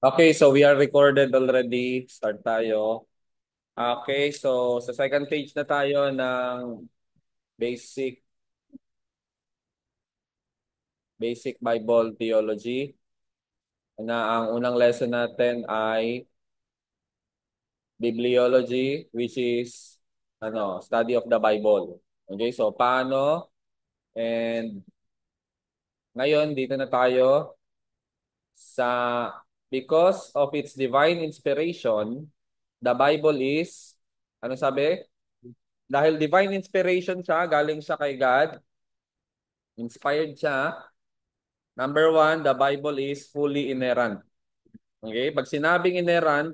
Okay, so we are recorded already. Start tayo. Okay, so sa second page na tayo ng basic basic Bible theology. Na ang unang lesson natin ay bibliology, which is study of the Bible. Okay, so paano, and ngayon dito na tayo sa because of its divine inspiration, the Bible is ano sabi? Dahil divine inspiration siya, galing siya kay God, inspired siya. Number one, the Bible is fully inerrant. Okay? Pag sinabing inerrant,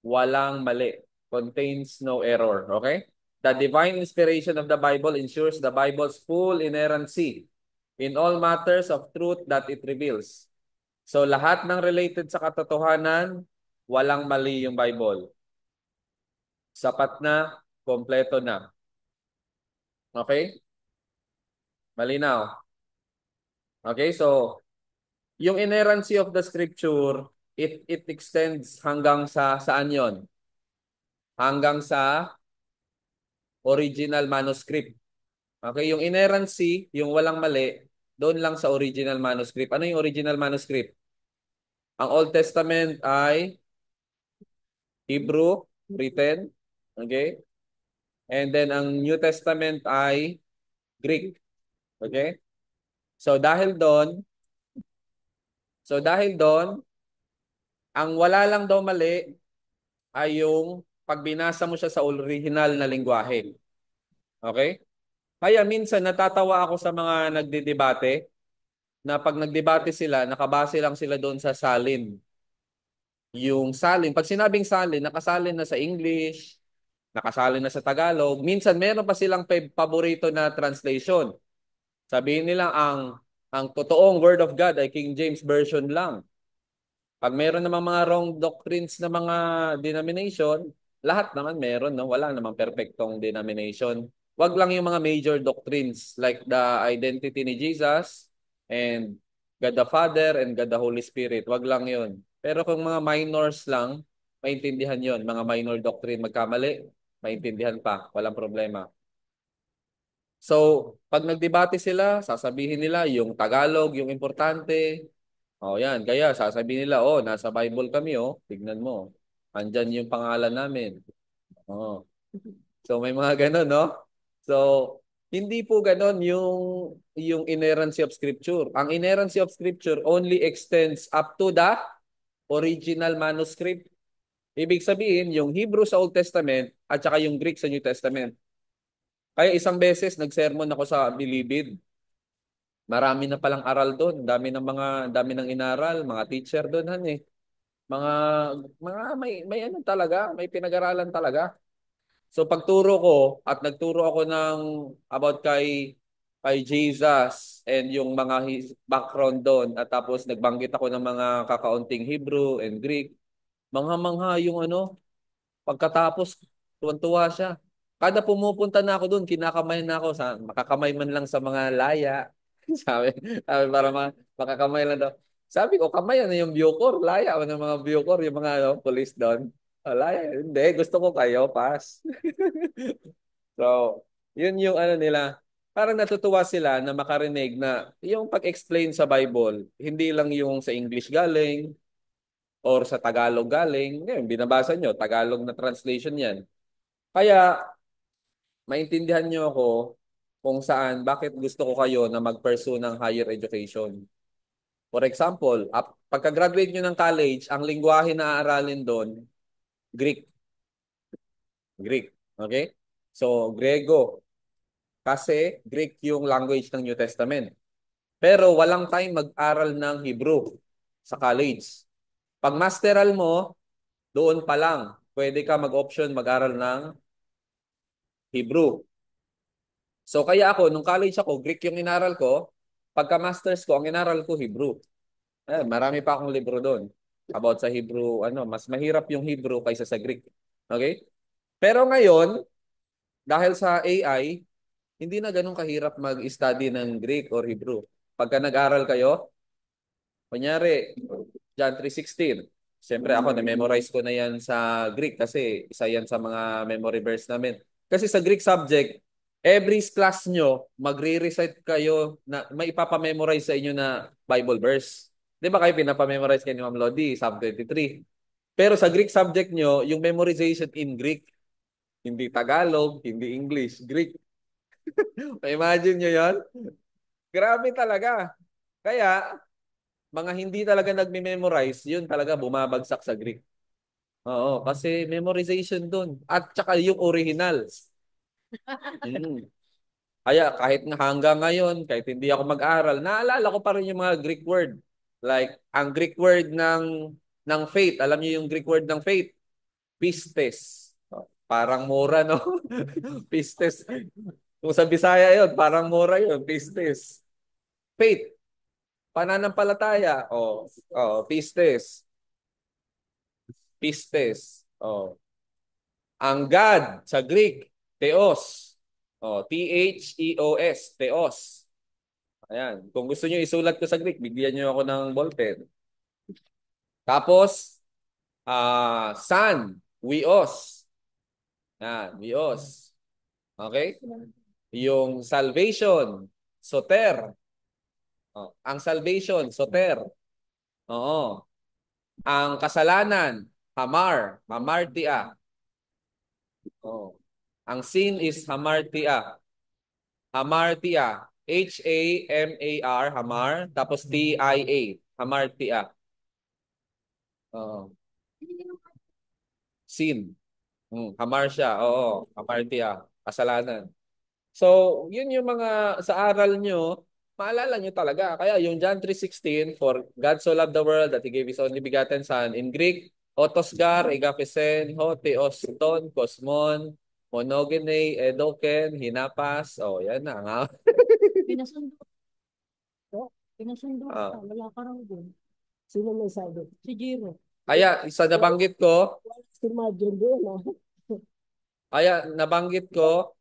walang mali. Contains no error. Okay? The divine inspiration of the Bible ensures the Bible's full inerrancy in all matters of truth that it reveals. So lahat ng related sa katotohanan, walang mali yung Bible. Sapat na, kompleto na. Okay? Malinaw. Okay, so yung inerrancy of the scripture, it extends hanggang sa saan yon? Hanggang sa original manuscript. Okay, yung inerrancy, yung walang mali, doon lang sa original manuscript. Ano yung original manuscript? Ang Old Testament ay Hebrew written, okay? And then ang New Testament ay Greek, okay? So dahil doon, so dahil doon, ang wala lang daw mali ay yung pag binasa mo siya sa original na lengguwahe. Okay? Kaya minsan natatawa ako sa mga nagdedebate na pag nagdebate sila, nakabase lang sila doon sa salin. Yung salin, pag sinabing salin, nakasalin na sa English, nakasalin na sa Tagalog. Minsan meron pa silang paborito na translation. Sabihin nila ang totoong Word of God ay King James Version lang. Pag meron namang mga wrong doctrines na mga denomination, lahat naman meron, no? Wala namang perfectong denomination. Wag lang yung mga major doctrines like the identity ni Jesus and God the Father and God the Holy Spirit. Wag lang yun. Pero kung mga minors lang, maintindihan yon. Mga minor doctrine, magkamali, maintindihan pa. Walang problema. So, pag nagdebate sila, sasabihin nila yung Tagalog, yung importante. Oh, yan. Kaya sasabihin nila, oh, nasa Bible kami, oh. Tignan mo. Andyan yung pangalan namin. Oh. So may mga ganun, no? So hindi po ganun yung inerrancy of scripture. Ang inerrancy of scripture only extends up to the original manuscript. Ibig sabihin, yung Hebrew sa Old Testament at saka yung Greek sa New Testament. Kaya isang beses nagsermon ako sa Bilibid. Marami na palang aral doon. Dami ng inaral, mga teacher doon, han eh. Mga may ano talaga, may pinag-aralan talaga. So pagturo ko at nagturo ako ng about kay Jesus and yung mga background doon at tapos nagbanggit ako ng mga kakaunting Hebrew and Greek. Mangha-mangha yung pagkatapos tuwan-tuwa siya. Kada pumupunta na ako doon, kinakamay na ako sa makakamay man lang sa mga laya. Sabi, sabi para makakamay lang daw. Sabi ko, kamay ano yung Bucor, laya ano mga Bucor, yung mga police doon. Laya, hindi, gusto ko kayo, pass. So, yun yung ano nila. Parang natutuwa sila na makarinig na yung pag-explain sa Bible, hindi lang yung sa English galing or sa Tagalog galing. Ngayon, binabasa nyo, Tagalog na translation yan. Kaya, maintindihan nyo ako kung saan, bakit gusto ko kayo na mag-pursue ng higher education. For example, pagka-graduate nyo ng college, ang lingwahe na aaralin doon, Greek. Greek. Okay? So, Grego. Kasi Greek yung language ng New Testament. Pero walang time mag-aral ng Hebrew sa college. Pag masteral mo, doon pa lang, pwede ka mag-option mag-aral ng Hebrew. So kaya ako, nung college ako, Greek yung inaral ko. Pagka-masters ko, ang inaral ko Hebrew. Marami pa akong libro doon about sa Hebrew. Mas mahirap yung Hebrew kaysa sa Greek. Okay? Pero ngayon, dahil sa AI, hindi na ganun kahirap mag-study ng Greek or Hebrew. Pagka nag-aral kayo, Kunyari, John 3:16. Siyempre ako, na-memorize ko na yan sa Greek kasi isa yan sa mga memory verse namin. Kasi sa Greek subject, every class nyo, magre-recite kayo na may ipapamemorize sa inyo na Bible verse. Di ba kayo pinapamemorize kayo ni Ma'am Lodi, Psalm 23? Pero sa Greek subject nyo, yung memorization in Greek, hindi Tagalog, hindi English, Greek. Imagine nyo yon. Grabe talaga. Kaya, mga hindi talaga nagme-memorize, yun talaga bumabagsak sa Greek. Oo, kasi memorization dun. At saka yung original. Mm. Kaya kahit nga hanggang ngayon, kahit hindi ako mag-aral, naalala ko pa rin yung mga Greek word. Like, ang Greek word ng faith. Alam niyo yung Greek word ng faith? Pistes. Oh, parang mura, no? Pistes. Kung sa Bisaya yun, parang mura yun. Pistes. Faith. Pananampalataya. Pistes. Pistes. Oh. Ang God sa Greek, Theos. Theos, Theos. Ayan. Kung gusto niyo isulat ko sa Greek, bigyan niyo ako ng ballpen. Tapos, Sun, Wios. Yan, Wios. Okay? Yung salvation, Soter. Oh, ang salvation, Soter. Oo. Ang kasalanan, Hamar, Hamartia. Oh. Ang sin is Hamartia. Hamartia. Hamar, Hamar, tapos TIA. Hamartia. Oo. Sin. Hamar siya. Oo. Hamartia. Kasalanan. So, yun yung mga sa aral nyo, maalala nyo talaga. Kaya yung John 3:16, for God so loved the world that He gave His only begotten Son. In Greek, otosgar, egapesen, ho, theos, ton, kosmon, monogene, edoken, hinapas. Oh, yan na. Nga. Pinasundo ko. Pinasundo ko. Ah. Wala ka raw doon. Sino may sabi? Si Jiro. Kaya, isa nabanggit ko, Si Madjon doon, ah. nabanggit ko,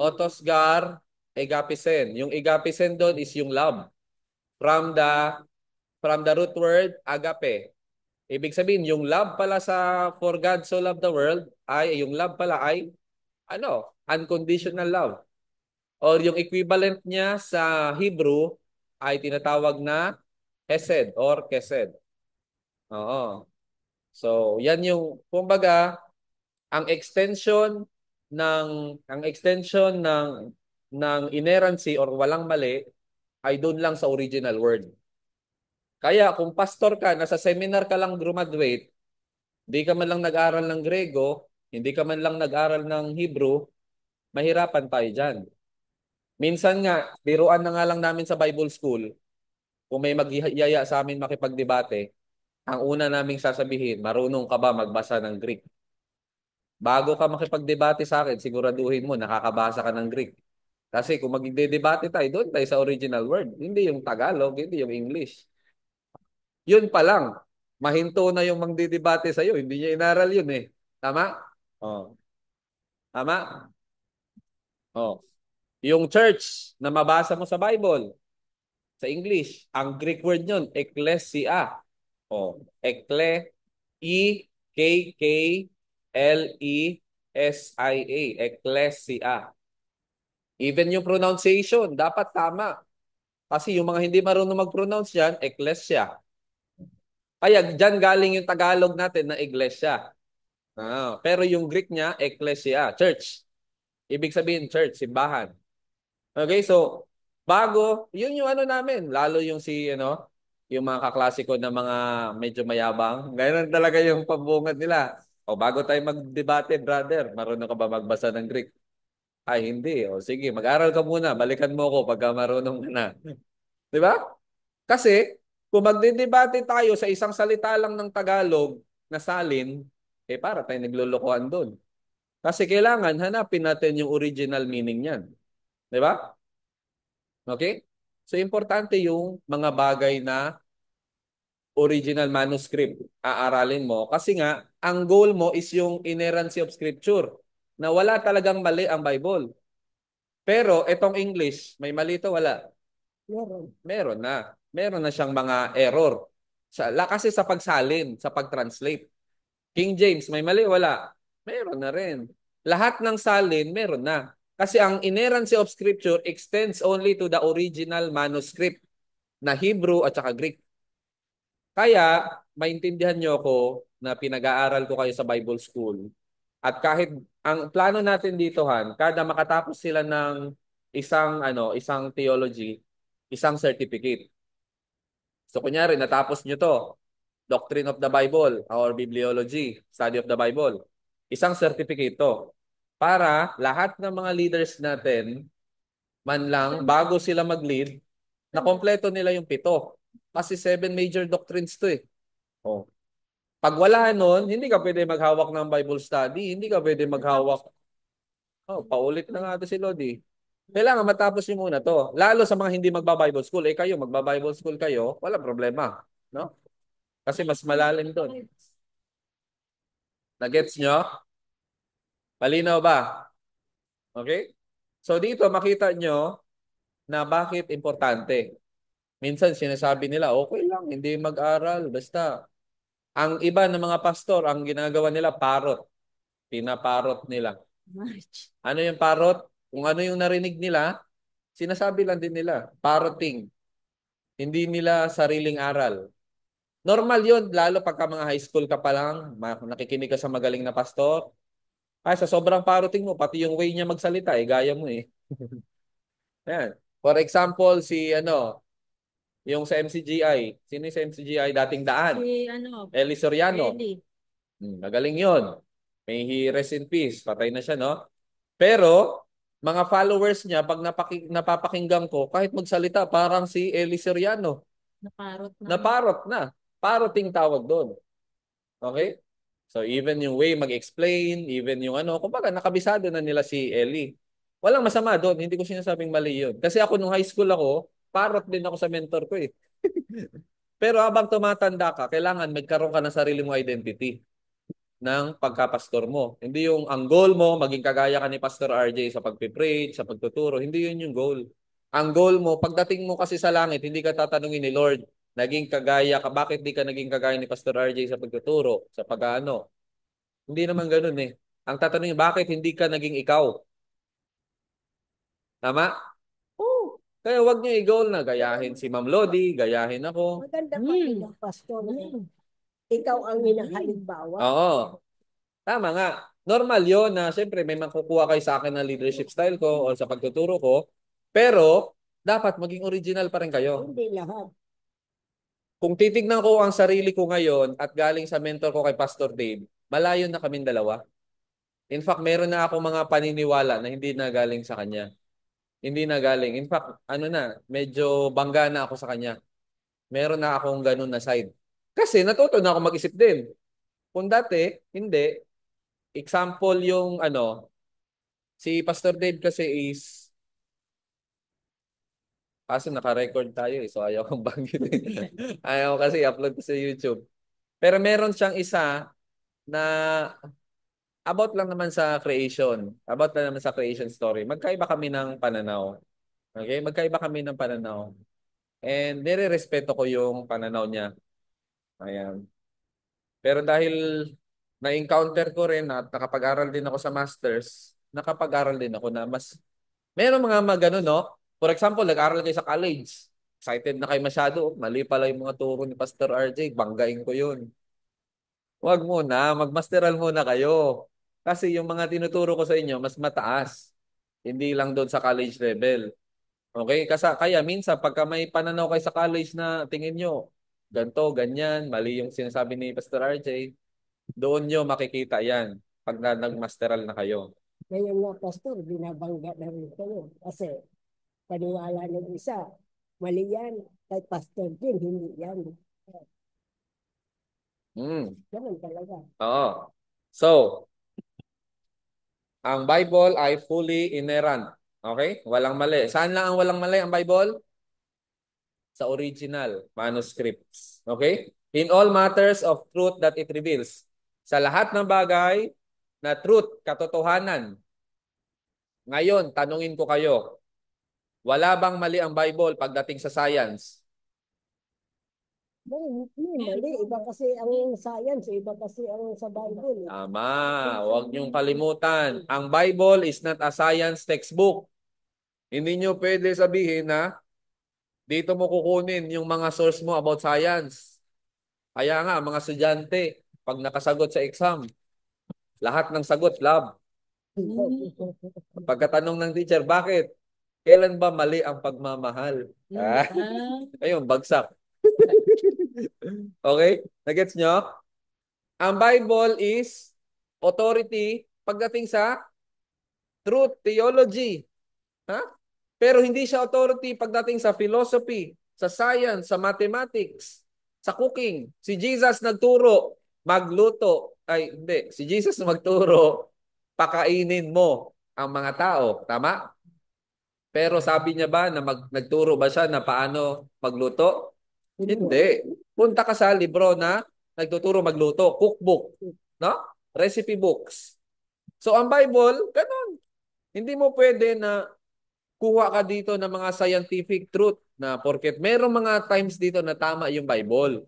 otosgar, egapesen. Yung egapesen doon is yung love. From the from the root word agape. Ibig sabihin, yung love pala sa for God so loved the world ay yung love pala ay unconditional love. Or yung equivalent niya sa Hebrew ay tinatawag na hesed or kesed. Oo. So, yan yung kumbaga ng ang extension ng inerrancy or walang mali ay doon lang sa original word. Kaya kung pastor ka, nasa seminar ka lang graduate, hindi ka man lang nag-aral ng Grego, hindi ka man lang nag-aral ng Hebrew, mahirapan tayo dyan. Minsan nga, biruan na nga lang namin sa Bible School, kung may magyaya sa amin makipagdebate, ang una naming sasabihin, marunong ka ba magbasa ng Greek? Bago ka makipagdebate sa akin, siguraduhin mo, nakakabasa ka ng Greek. Kasi kung magdedebate tayo, doon tayo sa original word. Hindi yung Tagalog, hindi yung English. Yun pa lang, mahinto na yung magdedebate sa'yo. Hindi niya inaral yun eh. Tama? Oh. Tama? Oh. Yung church na mabasa mo sa Bible, sa English, ang Greek word yun, ecclesia. Oh. Ecclesia. Ecclesia. Even yung pronunciation, dapat tama. Kasi yung mga hindi marunong mag-pronounce yan, ecclesia. Kaya dyan galing yung Tagalog natin na iglesia. Pero yung Greek niya, ecclesia, church. Ibig sabihin, church, simbahan. Okay, so, yun yung ano namin, lalo yung yung mga kaklasiko na mga medyo mayabang. Ganun talaga yung pambungad nila. O bago tayo magdebate, brother, marunong ka ba magbasa ng Greek? Ay, hindi. O sige, mag-aral ka muna. Balikan mo ako pagka marunong ka na. Di ba? Kasi, kung magdedebate tayo sa isang salita lang ng Tagalog na salin, para tayo naglulukuhan doon. Kasi kailangan hanapin natin yung original meaning niyan. Di ba? Okay? So, importante yung mga bagay na original manuscript aaralin mo. Kasi nga, ang goal mo is yung inerrancy of Scripture na wala talagang mali ang Bible. Pero, itong English, may mali ito, wala? Meron. Meron na. meron na siyang mga error. Kasi sa pagsalin, sa pag-translate. King James, may mali, wala. Meron na rin. Lahat ng salin, meron na. Kasi ang inerrancy of Scripture extends only to the original manuscript na Hebrew at saka Greek. Kaya, maintindihan nyo ako na pinag-aaral ko kayo sa Bible School. At kahit ang plano natin dito, Han, kada makatapos sila ng isang theology, isang certificate. So kunyari, natapos nyo to, Doctrine of the Bible or Bibliology, Study of the Bible. Isang certificate to. Para lahat ng mga leaders natin, man lang, bago sila mag-lead, na kompleto nila yung 7. Kasi 7 major doctrines to eh. Oh. Pag wala nun, hindi ka pwede maghawak ng Bible study, hindi ka pwede maghawak. Oh, paulit na nga ito si Lodi. Kailangan matapos nyo muna to. Lalo sa mga hindi magba-Bible school. Eh kayo, magba-Bible school kayo, wala problema. No? Kasi mas malalim doon. Nagets nyo? Malinaw ba? Okay? So dito makita nyo na bakit importante. Minsan sinasabi nila, okay lang, hindi mag-aral. Basta, ang iba ng mga pastor, ang ginagawa nila, parot. Pinaparot nila. March. Ano yung parot? Kung ano yung narinig nila, sinasabi lang din nila. Parroting. Hindi nila sariling aral. Normal yun, lalo pagka mga high school ka pa lang, nakikinig ka sa magaling na pastor. Ay, sa sobrang parroting mo, pati yung way niya magsalita, eh, gaya mo eh. Ayan. For example, yung sa MCGI. Sino yung sa MCGI? Dating daan. Si ano, Eli Soriano. Eli. Magaling yun. May he rest in peace. Patay na siya, no? Pero, mga followers niya, pag napapakinggan ko, kahit magsalita, parang si Eli Soriano. Naparot na. Naparot na. Paroting tawag doon. Okay? So, even yung way mag-explain, even yung kumbaga, nakabisado na nila si Eli. Walang masama doon. Hindi ko sinasabing mali yun. Kasi ako, nung high school ako, parot din ako sa mentor ko eh. Pero habang tumatanda ka, kailangan magkaroon ka ng sarili mong identity ng pagkapastor mo. Hindi yung ang goal mo, maging kagaya ka ni Pastor RJ sa pagpipreach, sa pagtuturo. Hindi yun yung goal. Ang goal mo, pagdating mo kasi sa langit, hindi ka tatanungin ni Lord, naging kagaya ka, bakit di ka naging kagaya ni Pastor RJ sa pagtuturo, sa pag-ano? Hindi naman ganun eh. Ang tatanungin, bakit hindi ka naging ikaw? Tama? Oo. Kaya wag niyo i-goal na gayahin si Ma'am Lodi, gayahin ako. Maganda pa rin ang pastor. Ikaw ang hinahalimbawa. Oo. Tama nga. Normal yon na siyempre may makukuha kayo sa akin ng leadership style ko o sa pagtuturo ko. Pero, dapat maging original pa rin kayo. Hindi lahat. Kung titignan ko ang sarili ko ngayon at galing sa mentor ko kay Pastor Dave, malayo na kaming dalawa. In fact, meron na akong mga paniniwala na hindi na galing sa kanya. Hindi na galing. In fact, medyo bangga na ako sa kanya. Meron na akong ganun na side. Kasi natuto na ako mag-isip din. Kung dati, hindi. Example yung si Pastor Dave kasi is, kaso naka-record tayo eh, so ayaw kong banggitin. Ayaw kasi upload ko sa YouTube. Pero meron siyang isa na about lang naman sa creation. About lang naman sa creation story. Magkaiba kami ng pananaw. Okay? Magkaiba kami ng pananaw. And nire-respeto ko yung pananaw niya. Ayan. Pero dahil na-encounter ko rin at nakapag-aral din ako sa masters, nakapag-aral din ako na mas meron mga magano, no? For example, nag-aral kayo sa college. Excited na kayo masyado. Mali pala yung mga turo ni Pastor RJ. Banggain ko yun. Huwag muna. Magmasteral muna kayo. Kasi yung mga tinuturo ko sa inyo, mas mataas. Hindi lang doon sa college level. Okay? Kaya minsan, pagka may pananaw kayo sa college na tingin nyo, ganto, ganyan, mali yung sinasabi ni Pastor RJ, doon nyo makikita yan pag nagmasteral na kayo. Kaya nga, pastor, binabangga na rin kayo. Kasi paniwala ng isa, mali yan. Kay pastor din, hindi yan. Hmm. Ganun talaga. Oo. So, ang Bible ay fully inerrant. Okay? Walang mali. Saan lang ang walang mali ang Bible? Sa original manuscripts. Okay? In all matters of truth that it reveals. Sa lahat ng bagay na truth, katotohanan. Ngayon, tanungin ko kayo, wala bang mali ang Bible pagdating sa science? Mali. Iba kasi ang science, iba kasi ang sa Bible. Tama. Huwag niyong kalimutan. Ang Bible is not a science textbook. Hindi niyo pwede sabihin na dito mo kukunin yung mga source mo about science. Kaya nga, mga estudyante, pag nakasagot sa exam, lahat ng sagot, lab. Pagkatanong ng teacher, bakit? Kailan ba mali ang pagmamahal? Ah, ayun, bagsak. Okay? Nagets nyo? Ang Bible is authority pagdating sa truth, theology. Ha? Pero hindi siya authority pagdating sa philosophy, sa science, sa mathematics, sa cooking. Si Jesus nagturo, magluto. Ay, hindi. Si Jesus magturo, pakainin mo ang mga tao. Tama? Pero sabi niya ba na nagturo ba siya na paano magluto? Hindi. Punta ka sa libro na nagtuturo magluto, cookbook, no? Recipe books. So ang Bible, ganun. Hindi mo pwede na kuha ka dito ng mga scientific truth na porket merong mga times dito na tama yung Bible.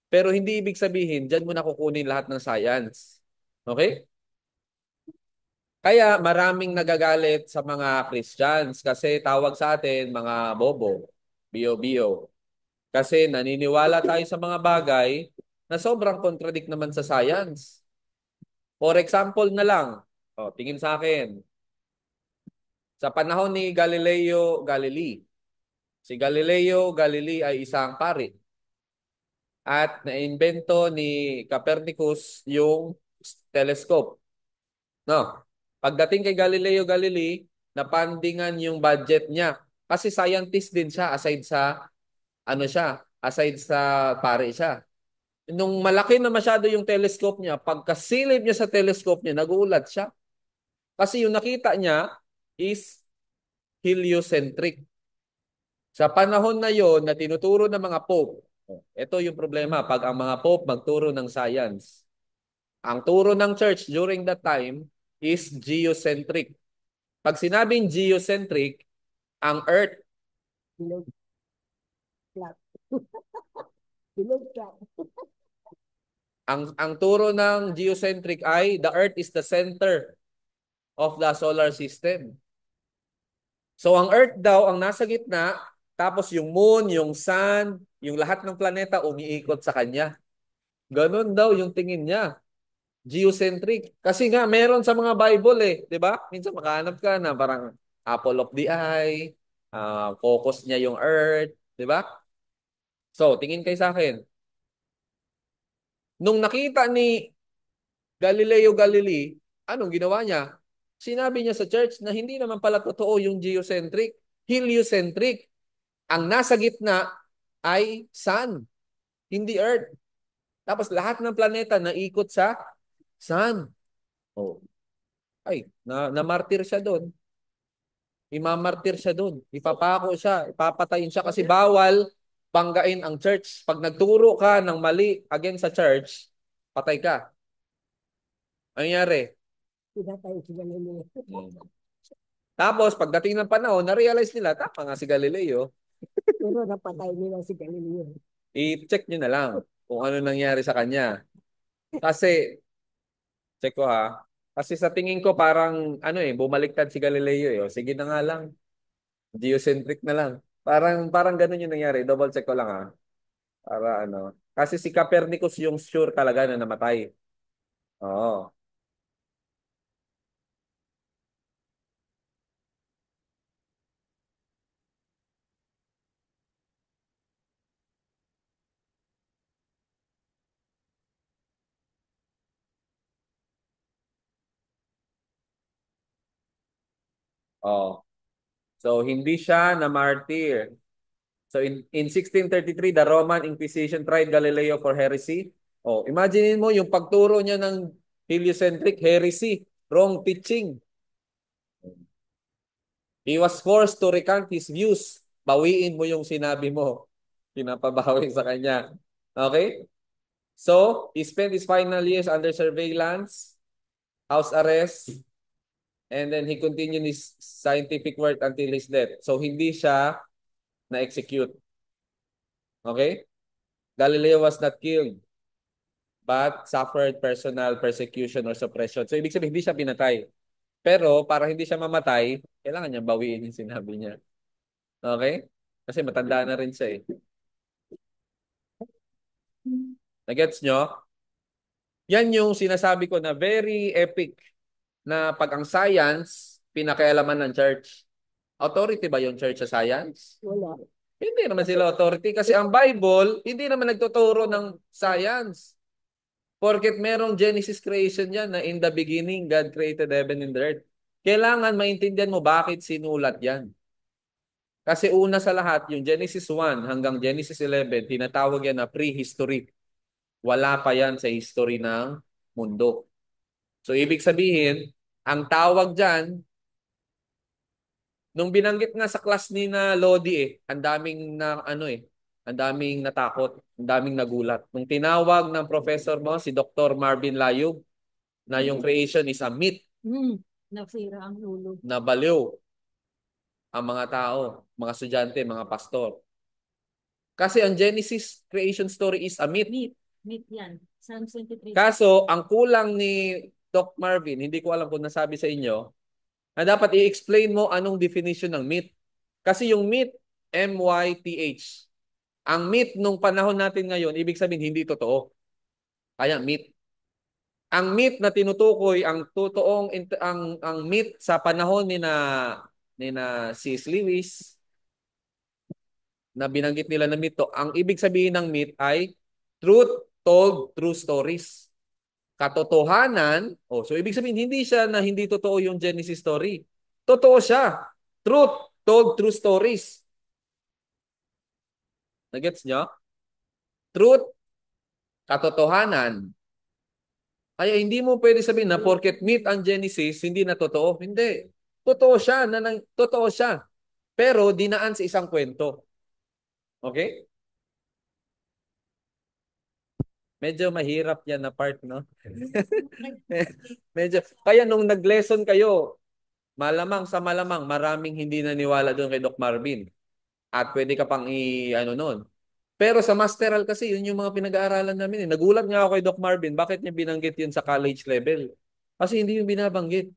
Pero hindi ibig sabihin, dyan mo na kukunin lahat ng science. Okay? Kaya maraming nagagalit sa mga Christians kasi tawag sa atin mga bobo, bio-bio. Kasi naniniwala tayo sa mga bagay na sobrang contradict naman sa science. For example na lang, tingin sa akin, sa panahon ni Galileo Galilei, si Galileo Galilei ay isang pari at naimbento ni Copernicus yung telescope. No. Pagdating kay Galileo Galilei, napandingan yung budget niya. Kasi scientist din siya aside sa pare siya. Nung malaki na masyado yung telescope niya, pagkasilip niya sa telescope niya, nagulat siya. Kasi yung nakita niya is heliocentric. Sa panahon na yon na tinuturo ng mga pope, ito yung problema pag ang mga pope magturo ng science. Ang turo ng church during that time is geocentric. Pag sinabing geocentric, ang Earth, Bilog flat. Bilog flat. ang turo ng geocentric ay the Earth is the center of the solar system. So ang Earth daw ang nasa gitna, tapos yung Moon, yung Sun, yung lahat ng planeta umiikot sa kanya. Ganon daw yung tingin niya. Geocentric. Kasi nga meron sa mga Bible eh, 'di ba? Minsan makahanap ka na parang apple of the eye, focus niya yung Earth, 'di ba? So, tingin kayo sa akin. Nung nakita ni Galileo Galilei, anong ginawa niya? Sinabi niya sa church na hindi naman pala totoo yung geocentric, heliocentric. Ang nasa gitna ay sun, hindi earth. Tapos lahat ng planeta naikot sa sun. Oh, namartir siya doon. Imamartir siya doon. Ipapako siya, ipapatayin siya kasi bawal banggain ang church. Pag nagturo ka ng mali against sa church, patay ka. Ano nangyari? Pinatay si Galileo. Hmm. Tapos, pagdating ng panahon, na-realize nila, tama nga si Galileo. Pero napatay nila si Galileo. I-check nyo na lang kung ano nangyari sa kanya. Kasi, check ko ha, kasi sa tingin ko parang, bumaliktad si Galileo eh. O, sige na nga lang, geocentric na lang. Parang ganun yung nangyari. Double check ko lang ha. Para ano. Kasi si Copernicus yung sure talaga na namatay. Oo. Oo. So, hindi siya na martyr. So, in 1633, the Roman Inquisition tried Galileo for heresy. Oh, imagine mo yung pagturo niya ng heliocentric heresy, wrong teaching. He was forced to recant his views. Bawiin mo yung sinabi mo. Pinapabawi sa kanya. Okay? So, he spent his final years under surveillance, house arrest, and then he continued his scientific work until his death. So, hindi siya na-execute. Okay? Galileo was not killed, but suffered personal persecution or suppression. So, ibig sabihin, hindi siya pinatay. Pero, para hindi siya mamatay, kailangan niya bawiin yung sinabi niya. Okay? Kasi matanda na rin siya eh. Nagets nyo? Yan yung sinasabi ko na very epic na pag ang science, pinakialaman ng church. Authority ba yung church sa science? Wala. Hindi naman Kasi, sila authority kasi ang Bible, hindi naman nagtuturo ng science. Porket merong Genesis creation yan na in the beginning, God created heaven and the earth. Kailangan maintindihan mo bakit sinulat yan. Kasi una sa lahat, yung Genesis 1 hanggang Genesis 11, tinatawag yan na prehistory. Wala pa yan sa history ng mundo. So, ibig sabihin, ang tawag dyan, nung binanggit nga sa class ni na Lodi ang daming na ano ang daming natakot, ang daming nagulat. Nung tinawag ng professor mo, si Dr. Marvin Layug, na yung creation is a myth, nasira ang ulo. na baliw ang mga tao, mga estudyante, mga pastor. Kasi ang Genesis creation story is a myth. Myth yan. Psalm 23. Kaso, ang kulang ni Doc Marvin, hindi ko alam kung nasabi sa inyo, na dapat i-explain mo anong definition ng myth. Kasi yung myth, M-Y-T-H. Ang myth nung panahon natin ngayon, ibig sabihin hindi totoo. Kaya myth. Ang myth na tinutukoy, ang totoong ang myth sa panahon ni na C.S. Lewis na binanggit nila na myth to, ang ibig sabihin ng myth ay truth told true stories. Katotohanan, so ibig sabihin hindi siya na hindi totoo yung Genesis story. Totoo siya. Truth told true stories. Nagets nyo? Truth, katotohanan. Kaya hindi mo pwede sabihin na porket myth ang Genesis, hindi na totoo. Hindi. Totoo siya. Totoo siya. Pero dinaan sa isang kwento. Okay? Medyo mahirap yan na part, no? Medyo. Kaya nung nag-lesson kayo, malamang sa malamang, maraming hindi naniwala doon kay Doc Marvin. At pwede ka pang i-ano noon. Pero sa masteral kasi, yun yung mga pinag-aaralan namin. Nagulat nga ako kay Doc Marvin, bakit niya binanggit yun sa college level? Kasi hindi yung binabanggit.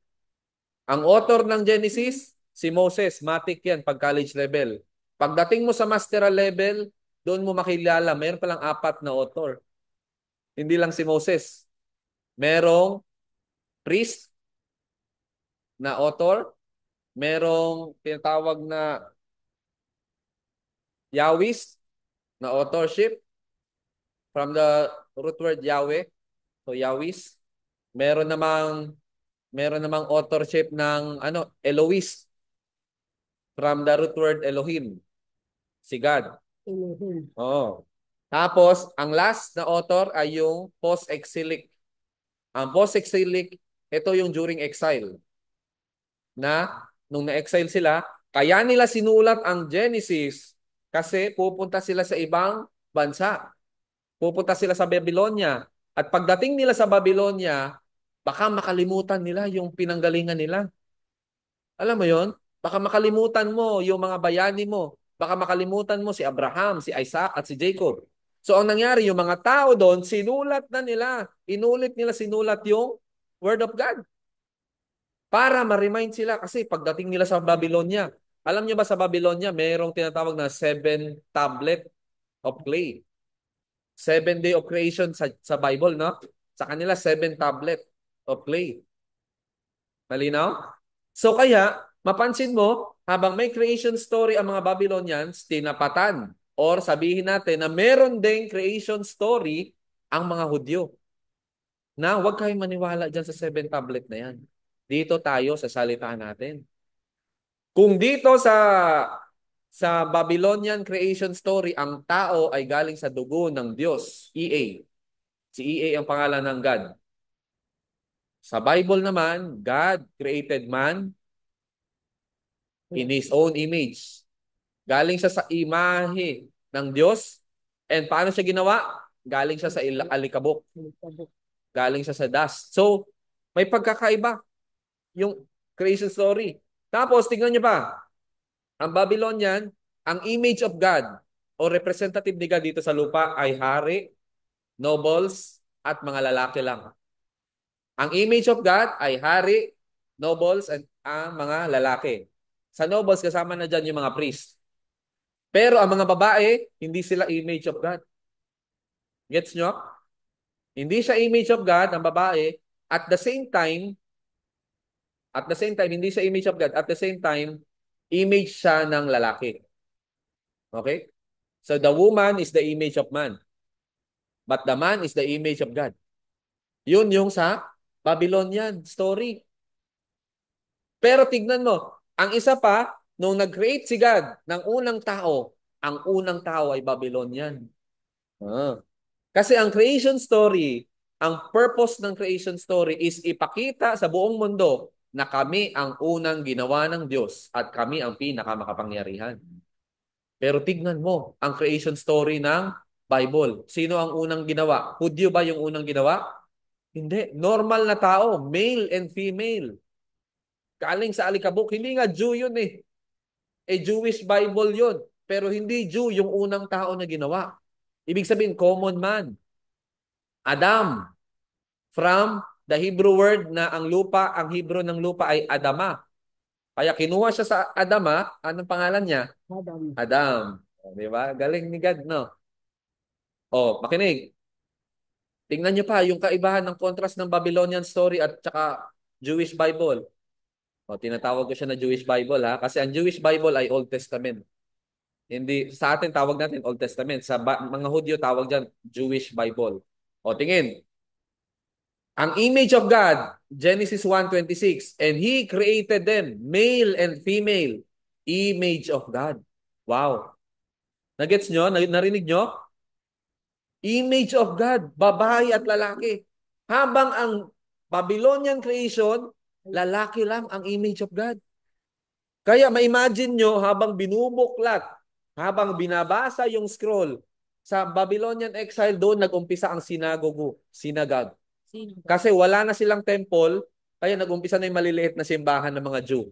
Ang author ng Genesis, si Moses, matik yan pag college level. Pagdating mo sa masteral level, doon mo makilala, mayroon palang 4 na author. Hindi lang si Moses. Merong priest na author, merong tinatawag na Yahwist na authorship from the root word Yahweh, so Yahwist. Meron namang authorship ng Elohist from the root word Elohim, si God. Oh. Tapos, ang last na author ay yung post-exilic. Ang post-exilic, ito yung during exile. Na, nung na-exile sila, kaya nila sinulat ang Genesis kasi pupunta sila sa ibang bansa. Pupunta sila sa Babylonia. At pagdating nila sa Babylonia, baka makalimutan nila yung pinanggalingan nila. Alam mo yon? Baka makalimutan mo yung mga bayani mo. Baka makalimutan mo si Abraham, si Isaac, at si Jacob. So, ang nangyari, yung mga tao doon, sinulat na nila. Inulit nila sinulat yung Word of God. Para ma-remind sila kasi pagdating nila sa Babylonia, alam niyo ba sa Babylonia, mayroong tinatawag na 7 tablet of clay. 7 day of creation sa Bible, no? Sa kanila, 7 tablet of clay. Malinaw? So kaya, mapansin mo, habang may creation story ang mga Babylonians, tinapatan. Or sabihin natin na meron ding creation story ang mga Hudyo. Na huwag kayong maniwala dyan sa 7 tablet na yan. Dito tayo sa salita natin. Kung dito sa Babylonian creation story, ang tao ay galing sa dugo ng Diyos, EA. Si EA ang pangalan ng God. Sa Bible naman, God created man in His own image. Galing siya sa imahe ng Diyos. And paano siya ginawa? Galing siya sa alikabok. Galing siya sa dust. So, may pagkakaiba yung creation story. Tapos, tingnan niyo pa. Ang Babylonian, ang image of God. o representative ni God dito sa lupa ay hari, nobles, at mga lalaki lang. Ang image of God ay hari, nobles, at ang mga lalaki. Sa nobles, kasama na dyan yung mga priest. Pero ang mga babae, hindi sila image of God. Gets nyo? Hindi siya image of God, ang babae. At the same time, hindi siya image of God. At the same time, image siya ng lalaki. Okay? So the woman is the image of man. But the man is the image of God. Yun yung sa Babylonian story. Pero tignan mo, ang isa pa, nung nag-create si God ng unang tao, ang unang tao ay Babylonian. Ah. Kasi ang creation story, ang purpose ng creation story is ipakita sa buong mundo na kami ang unang ginawa ng Diyos at kami ang pinakamakapangyarihan. Pero tignan mo, ang creation story ng Bible. Sino ang unang ginawa? Hudyo ba yung unang ginawa? Hindi. Normal na tao, male and female. Kaling sa alikabok. Hindi nga Jew yun eh. Jewish Bible yun. Pero hindi Jew yung unang tao na ginawa. Ibig sabihin, common man. Adam. From the Hebrew word na ang lupa, ang Hebrew ng lupa ay Adama. Kaya kinuha siya sa Adama. Anong pangalan niya? Adam. Adam. Di ba? Galing ni God, no? Oh, makinig. Tingnan niyo pa yung kaibahan ng contrast ng Babylonian story at saka Jewish Bible. O, tinatawag ko siya na Jewish Bible ha. Kasi ang Jewish Bible ay Old Testament. Hindi, sa atin tawag natin Old Testament. Sa mga Hudyo tawag dyan Jewish Bible. O, tingin. Ang image of God, Genesis 1:26, and He created them, male and female, image of God. Wow. Nagets nyo? Narinig nyo? Image of God, babae at lalaki. Habang ang Babylonian creation, lalaki lang ang image of God. Kaya ma-imagine nyo habang binubuklat, habang binabasa yung scroll, sa Babylonian exile doon nag-umpisa ang synagogue. Kasi wala na silang temple, kaya nag-umpisa na yung maliliit na simbahan ng mga Jew,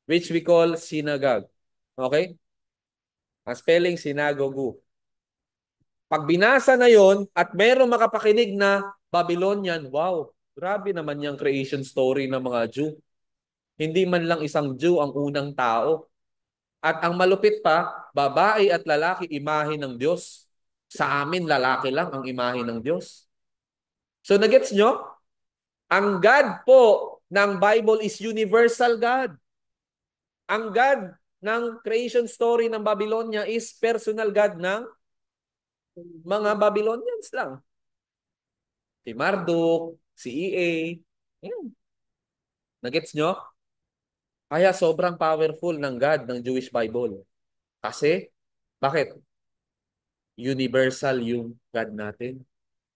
which we call synagogue. Okay? Ang spelling, synagogue. Pag binasa na yon at merong makapakinig na Babylonian, wow, grabe naman yung creation story ng mga Jew. Hindi man lang isang Jew ang unang tao. At ang malupit pa, babae at lalaki, imahe ng Diyos. Sa amin, lalaki lang ang imahe ng Diyos. So, nagets nyo? Ang God po ng Bible is universal God. Ang God ng creation story ng Babylonia is personal God ng mga Babylonians lang. Si Marduk, si EA. Yan. Nagets nyo? Kaya sobrang powerful ng God ng Jewish Bible. Kasi, bakit? Universal yung God natin.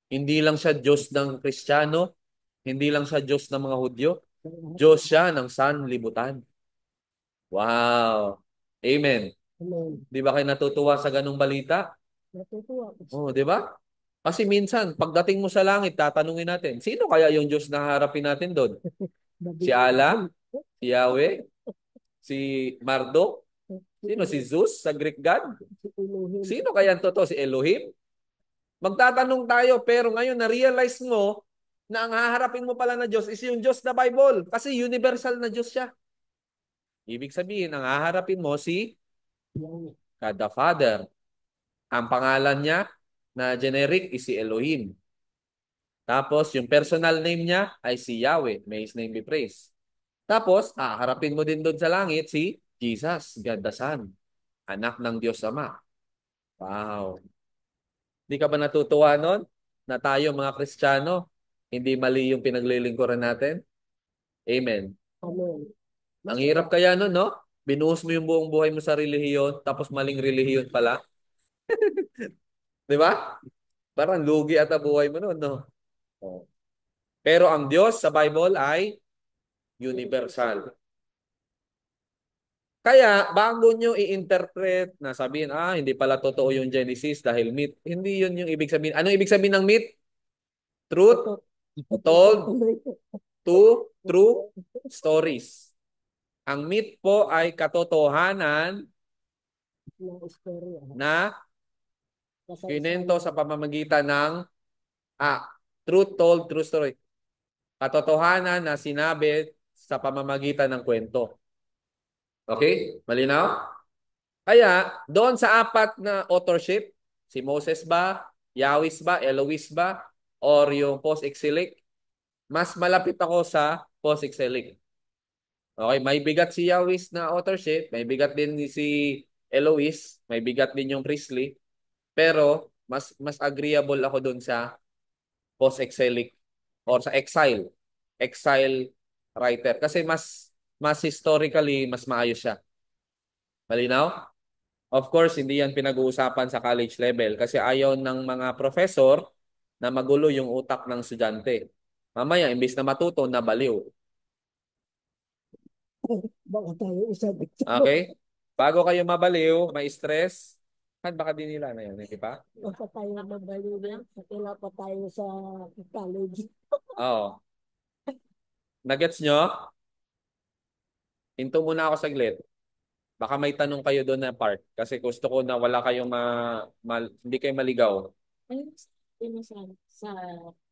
Hindi lang siya Diyos ng Kristiyano, hindi lang siya Diyos ng mga Hudyo, Diyos siya ng sanlibutan. Wow! Amen. Amen. Di ba kayo natutuwa sa ganung balita? Natutuwa ko. Oh, di ba? Kasi minsan, pagdating mo sa langit, tatanungin natin, sino kaya yung Diyos na harapin natin doon? Si Allah? Si Yahweh? Si Marduk? Sino? Si Zeus sa Greek God? Sino kaya ang totoo? Si Elohim? Magtatanong tayo, pero ngayon na-realize mo na ang haharapin mo pala na Diyos is yung Diyos na Bible. Kasi universal na Diyos siya. Ibig sabihin, ang haharapin mo si God the Father. Ang pangalan niya na generic is si Elohim. Tapos, yung personal name niya ay si Yahweh. May His name be praised. Tapos, harapin mo din doon sa langit si Jesus, God the Son. Anak ng Diyos Ama. Wow. Di ka ba natutuwa nun? Na tayo mga Kristiyano, hindi mali yung pinaglilingkuran natin? Amen. Amen. Ang hirap kaya nun, no? Binuhos mo yung buong buhay mo sa relihiyon, tapos maling relihiyon pala. Di ba? Parang lugi at buhay mo nun, no? Oh. Pero ang Diyos sa Bible ay universal. Kaya, bago nyo i-interpret na sabihin, hindi pala totoo yung Genesis dahil myth. Hindi yun yung ibig sabihin. Anong ibig sabihin ng myth? Truth told to true stories. Ang myth po ay katotohanan Na istorya. na Kasaysayan Kinento ng sa pamamagitan ng ah, truth told, true story. Katotohanan na sinabi sa pamamagitan ng kwento. Okay? Malinaw? Kaya, doon sa apat na authorship, si Moses ba, Yahweh ba, Elohim ba, or yung post-exilic, mas malapit ako sa post-exilic. Okay, may bigat si Yahweh na authorship, may bigat din si Eloise, may bigat din yung Priestley, pero mas agreeable ako doon sa post-exilic or sa exile writer kasi mas historically mas maayos siya. Malinaw? Of course, hindi yan pinag-uusapan sa college level kasi ayaw ng mga professor na magulo yung utak ng estudyante. Mamaya, imbis na matuto, nabaliw. baka tayo isa dito. Okay? Bago kayo mabaliw, may stress, baka din nila na yan, di ba? Baka tayo mabaliw na. Kailan pa tayo sa college. Oo. Nagets nyo? Hinto muna ako saglit. Baka may tanong kayo doon na part. Kasi gusto ko na wala kayong hindi kayo maligaw. Ano yun sa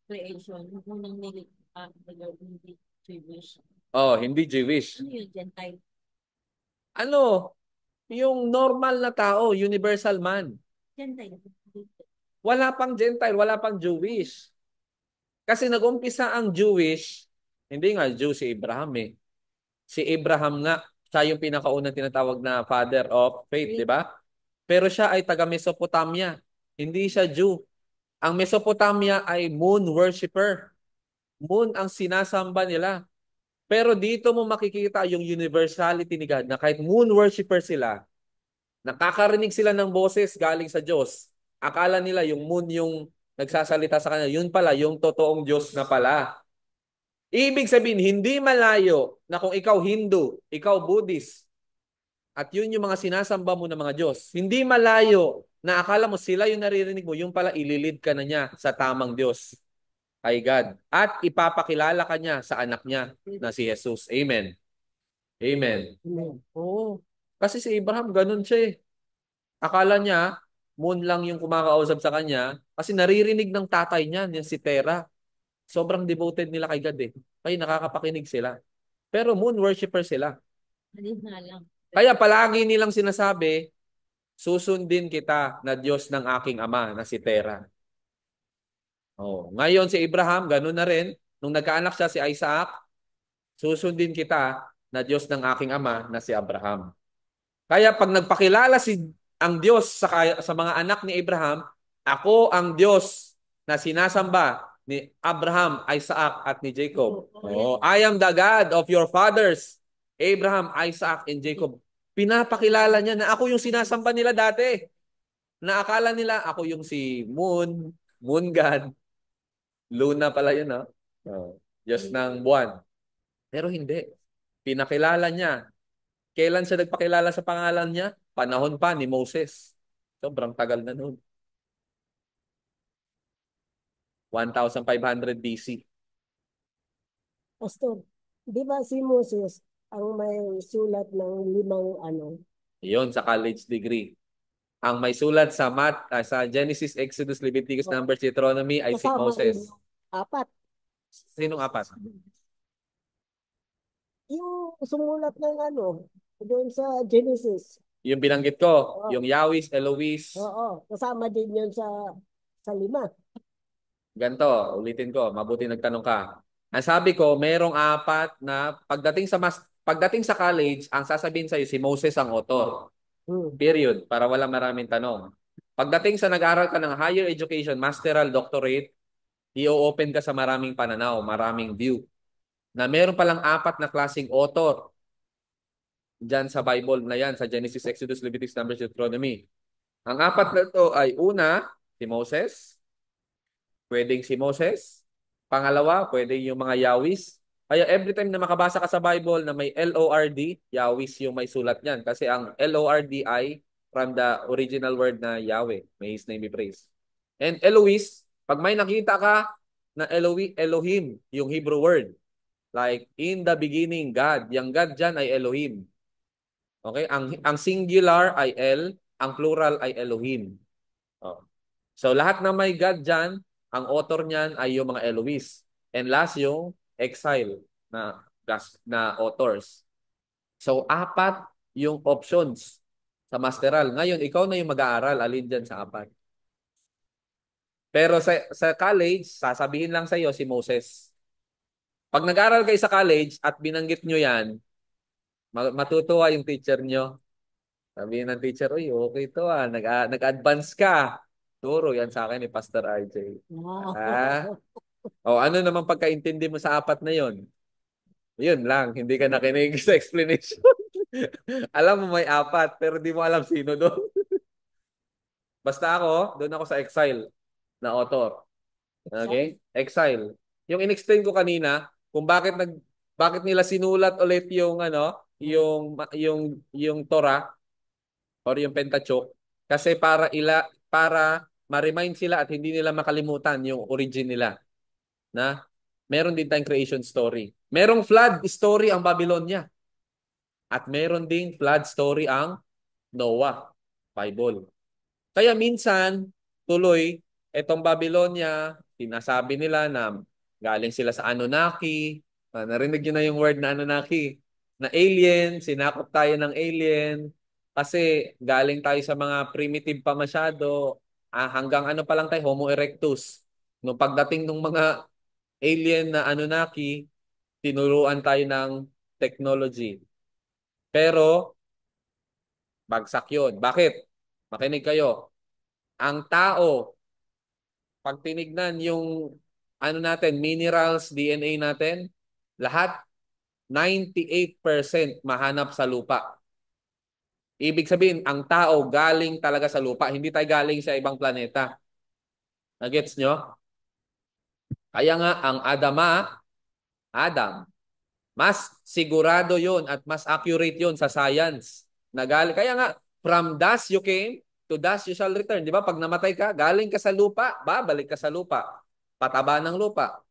creation, yung unang nilikha, hindi Jewish. Oh, hindi Jewish. Ano yun, Gentile? Ano? Yung normal na tao, universal man. Gentile. Wala pang Gentile, wala pang Jewish. Kasi nag-umpisa ang Jewish, hindi nga Jew si Abraham eh. Si Abraham nga, siya yung pinakaunang tinatawag na father of faith, di ba? Pero siya ay taga Mesopotamia. Hindi siya Jew. Ang Mesopotamia ay moon worshipper. Moon ang sinasamba nila. Pero dito mo makikita yung universality ni God na kahit moon worshipper sila, nakakarinig sila ng boses galing sa Diyos. Akala nila yung moon yung nagsasalita sa kanila. Yun pala, yung totoong Diyos na pala. Ibig sabihin, hindi malayo na kung ikaw Hindu, ikaw Buddhist, at yun yung mga sinasamba mo ng mga Diyos. Hindi malayo na akala mo sila yung naririnig mo, yung pala ililid ka na niya sa tamang Diyos, ay God. At ipapakilala ka niya sa anak niya na si Jesus. Amen. Amen. Amen. Oo. Kasi si Abraham, ganun siya eh. Akala niya, moon lang yung kumakausap sa kanya kasi naririnig ng tatay niya, yung si Terah. Sobrang devoted nila kay God eh. Kaya nakakapakinig sila. Pero moon worshiper sila. Halin na lang. Kaya palagi nilang sinasabi, susundin kita na Diyos ng aking ama na si Terah. Oh, ngayon si Abraham, ganun na rin. Nung nagkaanak siya si Isaac, susundin kita na Diyos ng aking ama na si Abraham. Kaya pag nagpakilala ang Diyos sa mga anak ni Abraham, ako ang Diyos na sinasamba ni Abraham, Isaac at ni Jacob. Oh, I am the God of your fathers, Abraham, Isaac, and Jacob. Pinapakilala niya na ako yung sinasamba nila dati. Na akala nila ako yung si Moon God. Luna pala yun, no? Oh, Diyos ng buwan. Pero hindi. Pinakilala niya. Kailan siya nagpakilala sa pangalan niya? Panahon pa ni Moses. Sobrang tagal na noon. 1500 BC. Pastor, di ba si Moses ang may sulat ng limang ano? Iyon sa college degree. Ang may sulat sa sa Genesis, Exodus, Leviticus, O, Numbers, Deuteronomy ay si kasama rin Moses. yung apat. Sinong apat? Yung sumulat ng ano, doon sa Genesis. Yung binanggit ko, Oo, yung Yahweh, Eloise, oo, kasama din yun sa lima. ganto, ulitin ko, mabuti nagtanong ka. Ang sabi ko, merong apat na pagdating sa college, ang sasabihin sa'yo si Moses ang author. Hmm. Period. Para wala maraming tanong. Pagdating sa nag-aral ka ng higher education, masteral, doctorate, i-open ka sa maraming pananaw, maraming view. Na meron palang apat na klaseng author dyan sa Bible na yan, sa Genesis, Exodus, Leviticus, Numbers, Deuteronomy. Ang apat na ito ay una, si Moses. Pwedeng si Moses. Pangalawa, pwedeng yung mga Yahwehs. Kaya every time na makabasa ka sa Bible na may Lord, Yahwehs yung may sulat niyan. Kasi ang Lord ay from the original word na Yahweh. May His name be praised. And Eloise, pag may nakita ka na Elohim, yung Hebrew word, like in the beginning, God. Yung God dyan ay Elohim. Okay? Ang singular ay El, ang plural ay Elohim. Oh. So lahat na may God dyan, ang author niyan ay yung mga Eloise. And last yung exile na authors. So apat yung options sa masteral. Ngayon, ikaw na yung mag-aaral. Alin dyan sa apat? Pero sa college, sasabihin lang sa iyo si Moses. Pag nag-aaral kayo sa college at binanggit nyo yan, matutuwa yung teacher nyo. Sabihin ng teacher, uy, okay to nag-advance ka. Turo yan sa akin ni Pastor RJ. Ah, Wow. o ano naman pagkaintindi mo sa apat na yon? Yun lang, hindi ka nakinig sa explanation. Alam mo may apat, pero di mo alam sino doon. Basta ako, doon ako sa exile na author. Excited? Okay? Exile. Yung inexplain ko kanina, kung bakit nila sinulat ulit yung yung Torah or yung Pentateuch kasi para ma-remind sila at hindi nila makalimutan yung origin nila na meron din tayong creation story. Merong flood story ang Babylonia at meron ding flood story ang Noah, Bible. Kaya minsan, tuloy, etong Babylonia, sinasabi nila na galing sila sa Anunnaki. Narinig nyo na yung word na Anunnaki. Na alien, sinakop tayo ng alien. Kasi galing tayo sa mga primitive pa masyado. Hanggang ano pa lang tayo, Homo erectus. Nung pagdating ng mga alien na Anunnaki, tinuruan tayo ng technology. Pero, bagsak yun. Bakit? Makinig kayo. Ang tao, pag tinignan yung minerals, DNA natin, lahat 98% mahanap sa lupa. Ibig sabihin, ang tao galing talaga sa lupa. Hindi tayo galing sa ibang planeta. Nagets nyo? Kaya nga, ang Adam, mas sigurado yon at mas accurate yon sa science. Kaya nga, from dust you came, to dust you shall return. Di ba? Pag namatay ka, galing ka sa lupa, babalik ka sa lupa. Pataba ng lupa.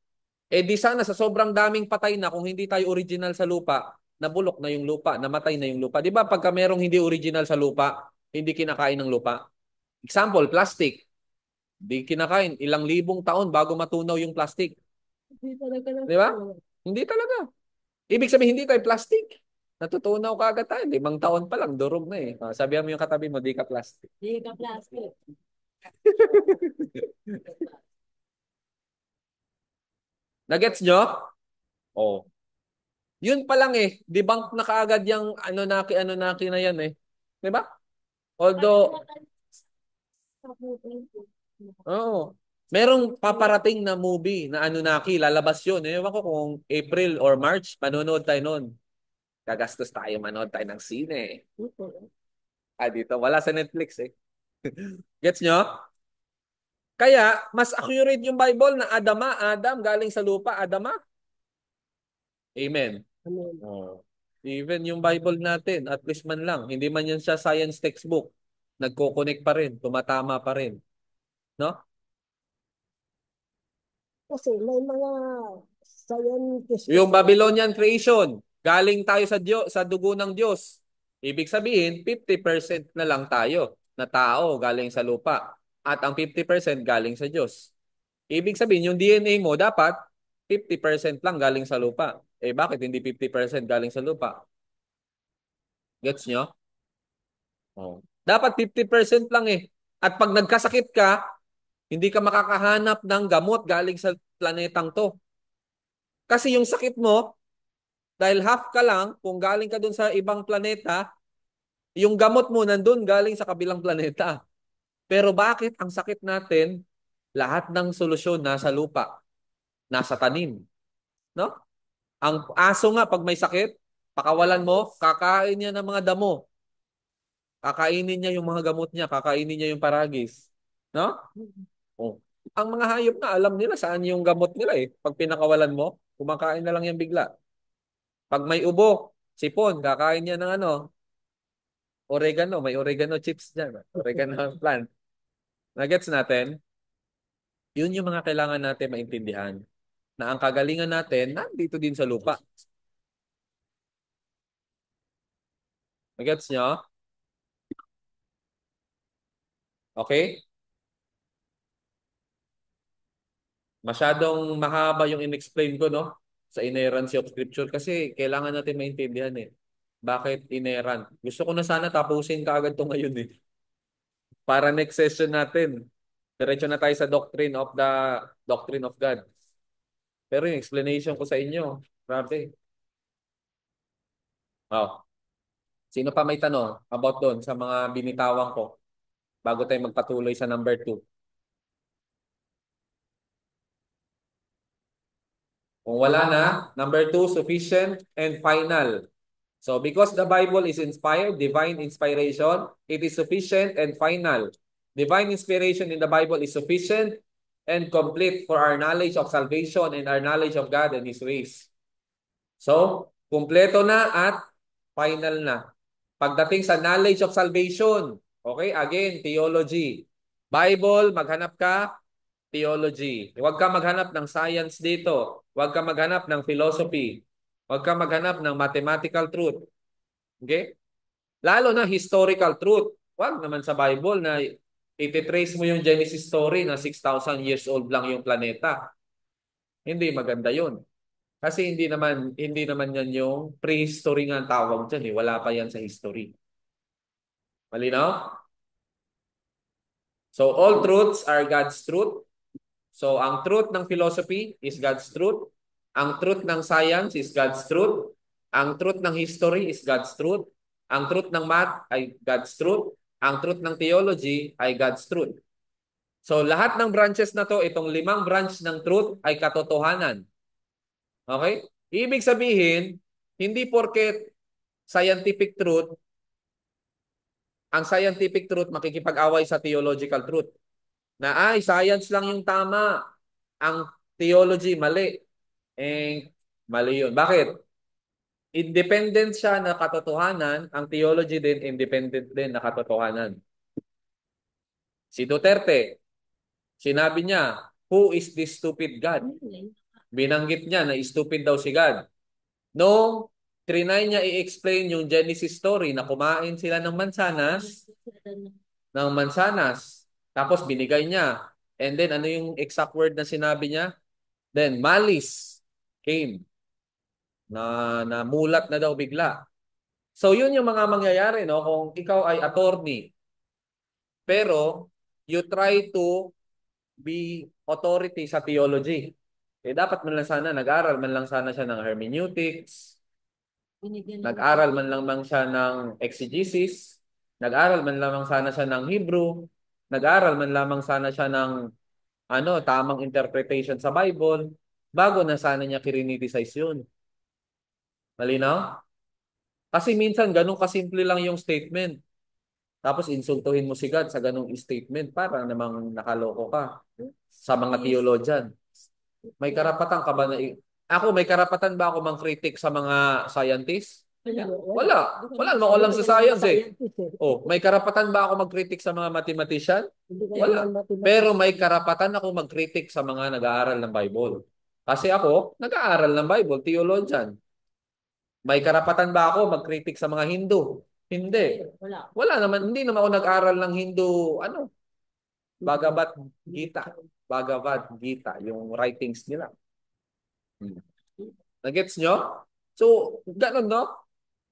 Eh di sana sa sobrang daming patay na kung hindi tayo original sa lupa, nabulok na yung lupa, namatay na yung lupa. Di ba pagka merong hindi original sa lupa, hindi kinakain ng lupa? Example, plastic. Hindi kinakain. Ilang libong taon bago matunaw yung plastic. Hindi talaga lang. Di ba? Hindi talaga. Ibig sabihin, hindi tayo plastic. Natutunaw ka agad tayo. 5 taon pa lang, durog na eh. Sabihan mo yung katabi mo, di ka plastic. Di ka plastic. Nagets nyo? Oh. Yun pa lang eh. Debunk na kaagad yung Anunnaki na yan eh. Di ba? Although, oo. Merong paparating na movie na Anunnaki, lalabas yun. Ewan ko kung April or March, manonood tayo noon. Gagastos tayo, manood tayo ng sine. Dito, wala sa Netflix eh. Gets nyo? Kaya, mas accurate yung Bible na Adam, galing sa lupa, Adama. Amen. Amen. Oh. Even yung Bible natin, at least man lang, hindi man yan siya science textbook, nagko-connect pa rin, tumatama pa rin. No? Kasi may mga scientist Yung kasi. Babylonian creation, galing tayo sa dugo ng Diyos. Ibig sabihin, 50% na lang tayo na tao galing sa lupa. At ang 50% galing sa Diyos. Ibig sabihin, yung DNA mo dapat 50% lang galing sa lupa. Eh bakit hindi 50% galing sa lupa? Gets nyo? Oh. Dapat 50% lang eh. At pag nagkasakit ka, hindi ka makakahanap ng gamot galing sa planetang to. Kasi yung sakit mo, dahil half ka lang, kung galing ka dun sa ibang planeta, yung gamot mo nandun galing sa kabilang planeta. Pero bakit ang sakit natin, lahat ng solusyon nasa lupa, nasa tanim, no? Ang aso nga pag may sakit, pakawalan mo, kakain niya ng mga damo. Kakainin niya yung mga gamot niya, kakainin niya yung paragis. No? Oh. Ang mga hayop na alam nila saan yung gamot nila eh. Pag pinakawalan mo, kumakain na lang yan bigla. Pag may ubo, sipon, kakain niya ng oregano. May oregano chips dyan. Oregano plant. Nagets natin? Yun yung mga kailangan natin maintindihan. Na ang kagalingan natin, nandito din sa lupa. Nagets nyo? Okay? Masyadong mahaba yung in-explain ko, no? Sa inerrancy of Scripture kasi kailangan natin maintindihan eh. Bakit inerrant? Gusto ko na sana tapusin kaagad to ngayon eh. Para next session natin, diretso na tayo sa doctrine of God. Pero yung explanation ko sa inyo, grabe. Oh, sino pa may tanong about doon sa mga binitawan ko bago tayo magpatuloy sa number 2? Kung wala na, number 2, sufficient and final. So because the Bible is inspired, divine inspiration, it is sufficient and final. Divine inspiration in the Bible is sufficient and complete for our knowledge of salvation and our knowledge of God and His ways. So, kumpleto na at final na. Pagdating sa knowledge of salvation, okay, again, theology. Bible, maghanap ka, theology. Huwag ka maghanap ng science dito. Huwag ka maghanap ng philosophy. Huwag ka maghanap ng mathematical truth. Okay? Lalo na historical truth. Huwag naman sa Bible na ititrace mo yung Genesis story na 6,000 years old lang yung planeta. Hindi maganda yun. Kasi hindi naman yan yung prehistory nga ang tawag dyan eh. Wala pa yan sa history. Malinaw? So all truths are God's truth. So ang truth ng philosophy is God's truth. Ang truth ng science is God's truth. Ang truth ng history is God's truth. Ang truth ng math ay God's truth. Ang truth ng theology ay God's truth. So lahat ng branches na to, itong 5 branch ng truth ay katotohanan. Okay? Ibig sabihin, hindi porket scientific truth, ang scientific truth makikipag-away sa theological truth. Na science lang yung tama. Ang theology mali. Mali yun. Bakit? Independent siya na katotohanan, ang theology din independent din na katotohanan. Si Duterte, sinabi niya, who is this stupid God? Binanggit niya na stupid daw si God. Nung trinay niya i-explain yung Genesis story na kumain sila ng mansanas, tapos binigay niya. And then ano yung exact word na sinabi niya? Then malice came. Namulat na daw bigla. So yun yung mga mangyayari no kung ikaw ay attorney pero you try to be authority sa theology. Dapat man lang sana nag-aral man lang sana siya ng hermeneutics, nag-aral man siya ng exegesis, nag-aral man lamang sana siya ng Hebrew, nag-aral man lamang sana siya ng tamang interpretation sa Bible bago na sana niya kiriniticize yun. Malinaw? Kasi minsan ganun kasimple lang yung statement. Tapos insultuhin mo si God sa ganung statement para namang nakaloko ka sa mga theologian. May karapatan ka ba na ako may karapatan ba ako mang-critic sa mga scientists? Wala. Wala naman ako alam sa science eh. Oh, may karapatan ba ako mag-critic sa mga mathematician? Wala. Pero may karapatan ako mag-critic sa mga nag-aaral ng Bible. Kasi ako, nag-aaral ng Bible, theologian. May karapatan ba ako mag-critic sa mga Hindu? Hindi. Wala naman, hindi naman ako nag-aral ng Hindu, Bhagavad Gita. Bhagavad Gita, yung writings nila. Nagets nyo? So, ganun, no?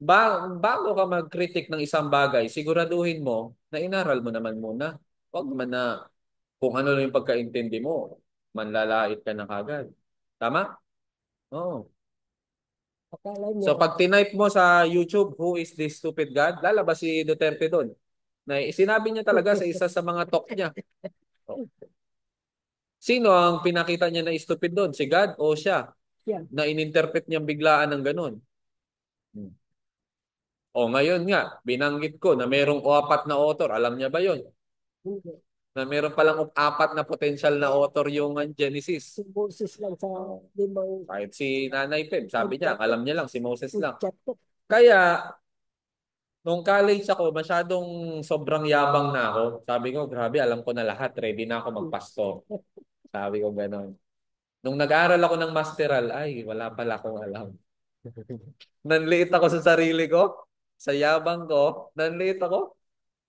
Bago ka mag-critic ng isang bagay, siguraduhin mo na inaral mo naman muna. Huwag man na kung ano lang yung pagkaintindi mo, manlalait ka na kagad. Tama? Oo. So pag tinype mo sa YouTube, who is this stupid God? Lalabas si Duterte doon. Na sinabi niya talaga sa isa sa mga talk niya. Sino ang pinakita niya na stupid doon? Si God o siya? Na ininterpret niyang biglaan ng ganun. O ngayon nga, binanggit ko na merong 4 na author. Alam niya ba yon? Na meron palang 4 na potential na author yung Genesis. Si Moses lang sa limang Kahit si Nanay Pem, sabi niya, alam niya lang, si Moses lang. Kaya, nung college ako, masyadong sobrang yabang na ako. Sabi ko, grabe, alam ko na lahat. Ready na ako magpastor. Sabi ko gano'n. Nung nag-aaral ako ng masteral, ay, wala pala akong alam. Nanliit ako sa sarili ko. Sa yabang ko, nanliit ako.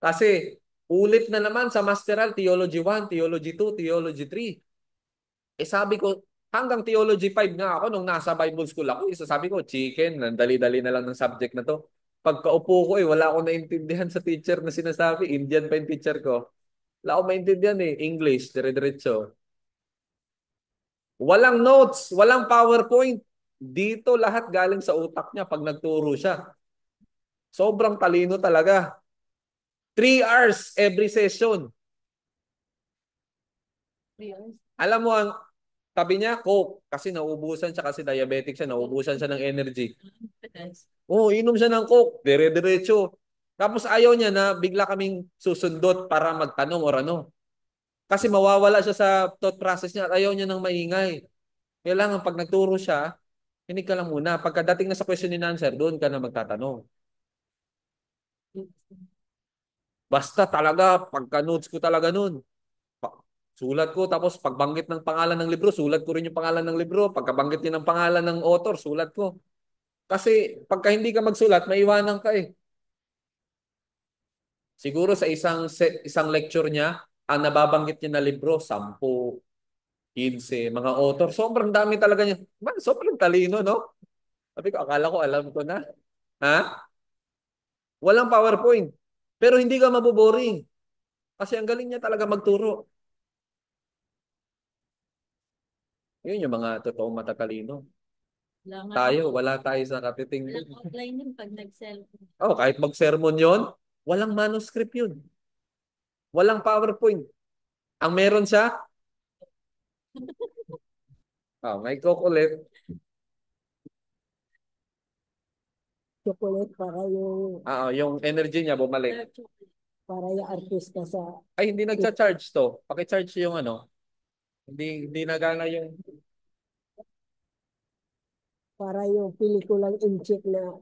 Kasi, ulit na naman sa masteral, Theology 1, Theology 2, Theology 3. Eh sabi ko, hanggang Theology 5 nga ako nung nasa Bible school ako. Isa sabi ko, chicken, dali-dali na lang ng subject na to. Pagkaupo ko wala akong naintindihan sa teacher na sinasabi. Indian pa yung teacher ko. Wala akong maintindihan eh. English, dire-diretso. Walang notes, walang PowerPoint. Dito lahat galing sa utak niya pag nagturo siya. Sobrang talino talaga. 3 hours every session. 3 hours. Alam mo, ang tabi niya, Coke. Kasi nauubusan siya, kasi diabetic siya, nauubusan siya ng energy. Oo, inom siya ng Coke, dire-diretso. Tapos ayaw niya na bigla kaming susundot para magtanong or ano. Kasi mawawala siya sa thought process niya at ayaw niya ng maingay. Kailangan pag nagturo siya, hinig ka lang muna. Pagkadating na sa question and answer, doon ka na magtatanong. Basta talaga, pagka-notes ko talaga noon. Sulat ko, tapos pagbanggit ng pangalan ng libro, sulat ko rin yung pangalan ng libro. Pagkabanggit niya ng pangalan ng author, sulat ko. Kasi pagka hindi ka magsulat, maiwanan ka eh. Siguro sa isang lecture niya, ang nababanggit niya na libro, 10, 15, mga author. Sobrang dami talaga niya. Man, sobrang talino, no? Sabi ko, akala ko alam ko na. Ha? Walang PowerPoint. Pero hindi ka maboboring. Kasi ang galing niya talaga magturo. Yun yung mga totoong matatalino. Wala nga, Wala tayo sa katiting. walang outline yun pag nag-cellphone. Oh, kahit mag-sermon yon, walang manuscript yun. Walang PowerPoint. Ang meron siya, may kukulit. Chocolate Yung energy niya bumalik. Dark chocolate. para yung artista sa Ay, hindi nagcha-charge to. Paki-charge yung ano. Hindi nagana yung... para yung pelikulang incheck na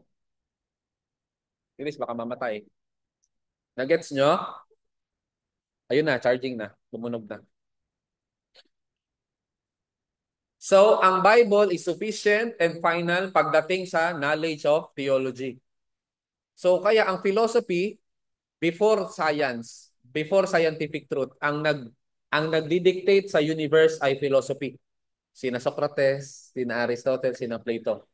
Iris, baka mamatay. Nagets nyo? Ayun na, charging na. Tumunog na. So, ang Bible is sufficient and final pagdating sa knowledge of theology. So, kaya ang philosophy, before scientific truth, ang nagdidictate sa universe ay philosophy. Sina Socrates, sina Aristotle, sina Plato.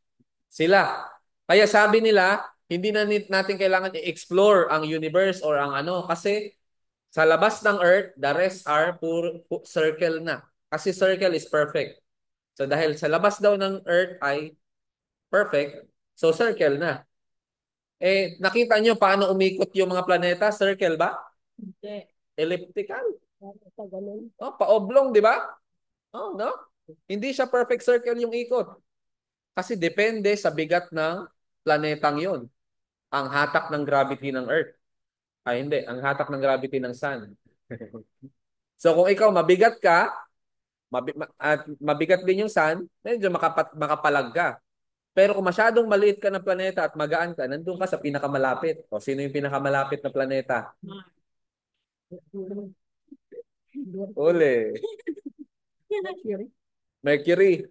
Sila. Kaya sabi nila, hindi na natin kailangan i-explore ang universe or ang ano kasi sa labas ng Earth, the rest are circle na. Kasi circle is perfect. So dahil sa labas daw ng Earth ay perfect, so circle na. Eh, nakita nyo paano umikot yung mga planeta? Circle ba? Hindi. Elliptical. sa ganun. Oh, paoblong, di ba? Oh, no? Hindi siya perfect circle yung ikot. Kasi depende sa bigat ng planetang yon. Ang hatak ng gravity ng Earth. Ay, hindi. Ang hatak ng gravity ng Sun. So, kung ikaw mabigat ka, at mabigat din yung Sun, medyo makapalag ka. Pero kung masyadong maliit ka ng planeta at magaan ka, nandun ka sa pinakamalapit. O, sino yung pinakamalapit na planeta? Uli. Mercury.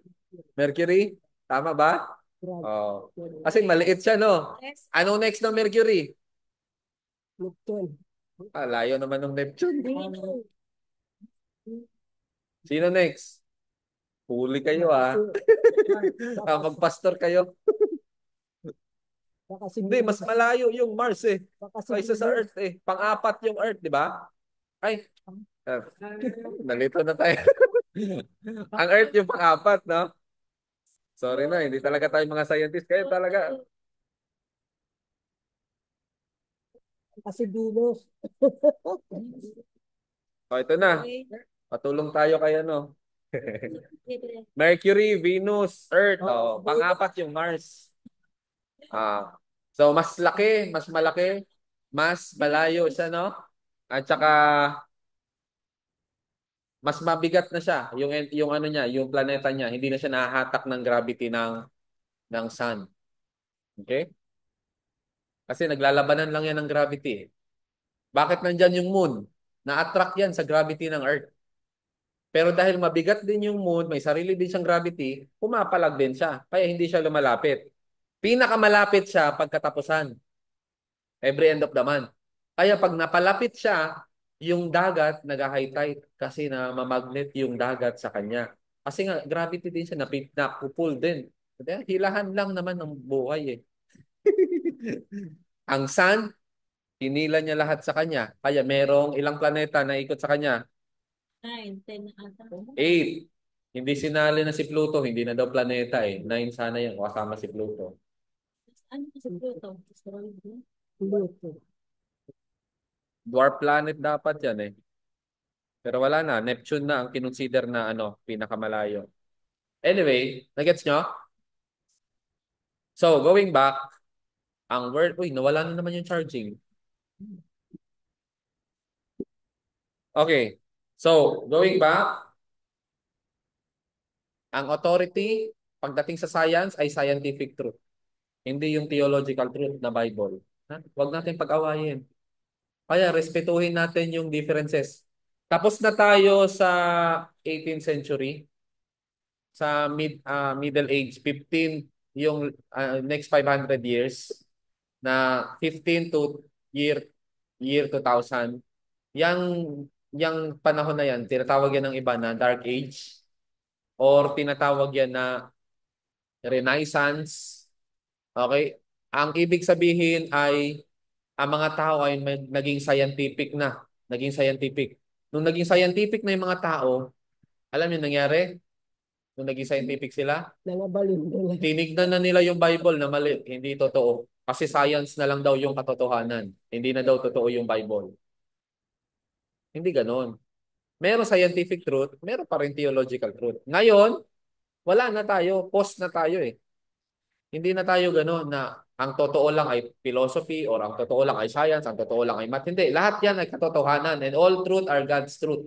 Mercury? Tama ba? Oh. Kasi maliit siya, no? Next. Anong next ng Mercury? Neptune. Layo naman ng Neptune. Venus. Sino next? Huli kayo, magpastor kayo. Baka si Hindi, mas malayo yung Mars baka si kaysa sa Earth Pang-apat yung Earth, di ba? Ay, nalito na tayo. Ang Earth yung pang-apat, no? Sorry na, hindi talaga tayo mga scientist. Kaya talaga. kasi Venus. Ito na. Okay. Patulong tayo kay ano. Mercury, Venus, Earth. Pang-apat yung Mars. So, mas malaki, mas malayo siya, no? At saka, mas mabigat na siya. Yung ano niya, yung planeta niya, hindi na siya nahahatak ng gravity ng sun. Okay? Kasi naglalabanan lang yan ng gravity. Bakit nandyan yung moon? Na-attract yan sa gravity ng Earth. Pero dahil mabigat din yung moon, may sarili din siyang gravity, pumapalag din siya. Kaya hindi siya lumalapit. Pinakamalapit siya pagkatapusan. Every end of the month. Kaya pag napalapit siya, yung dagat nag-high tide kasi na mamagnet yung dagat sa kanya. Kasi nga, gravity din siya, napupull din. Kaya hilahan lang naman ng buhay eh. Ang sun, hinila niya lahat sa kanya. Kaya merong ilang planeta na ikot sa kanya? 9, 10 ata. 8. Hindi sinali na si Pluto, hindi na daw planeta eh. 9 sana yan, kasama si Pluto. Ano si Pluto? Asteroid na? Pluto. Dwarf planet dapat yan eh. Pero wala na, Neptune na ang kinonsider na pinakamalayo. Anyway, nagets nyo? So, going back, ang word, uy, nawala na naman yung charging. Okay. So, going back, ang authority, pagdating sa science, ay scientific truth. Hindi yung theological truth na Bible. Ha? Huwag natin pag-awayin. Kaya, respetuhin natin yung differences. Tapos na tayo sa 18th century, sa Middle Age, 15 yung next 500 years, na 15 to year 2000. Yang panahon na yan, tinatawag yan ng iba na Dark Age or tinatawag yan na Renaissance. Okay? Ang ibig sabihin ay ang mga tao ay naging scientific na. Naging scientific. Nung naging scientific na yung mga tao, alam niyo nangyari? Nung naging scientific sila, Nangabalin nila. tinignan na nila yung Bible na mali, hindi totoo. Kasi science na lang daw yung katotohanan. Hindi na daw totoo yung Bible. Hindi ganon. Meron scientific truth, meron pa rin theological truth. Ngayon, wala na tayo. Post na tayo eh. Hindi na tayo gano'n na ang totoo lang ay philosophy or ang totoo lang ay science, ang totoo lang ay math. Hindi. Lahat yan ay katotohanan and all truth are God's truth.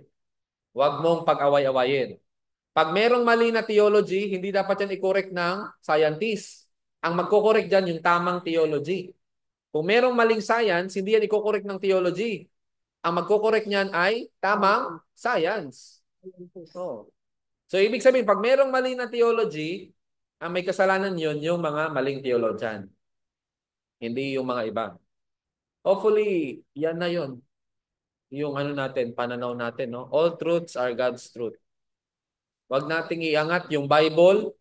Huwag mong pag-away-awayin. Pag merong mali na theology, hindi dapat yan i-correct ng scientist. Ang magko-correct dyan yung tamang theology. Kung merong maling science, hindi yan i-correct ng theology. Ang magko-correct niyan ay tamang science. Oh. So, ibig sabihin, pag merong mali na theology, ang may kasalanan yun, yung mga maling theologian. Hindi yung mga iba. Hopefully, yan na yun. Yung natin, pananaw natin, no? All truths are God's truth. Wag nating iangat yung Bible,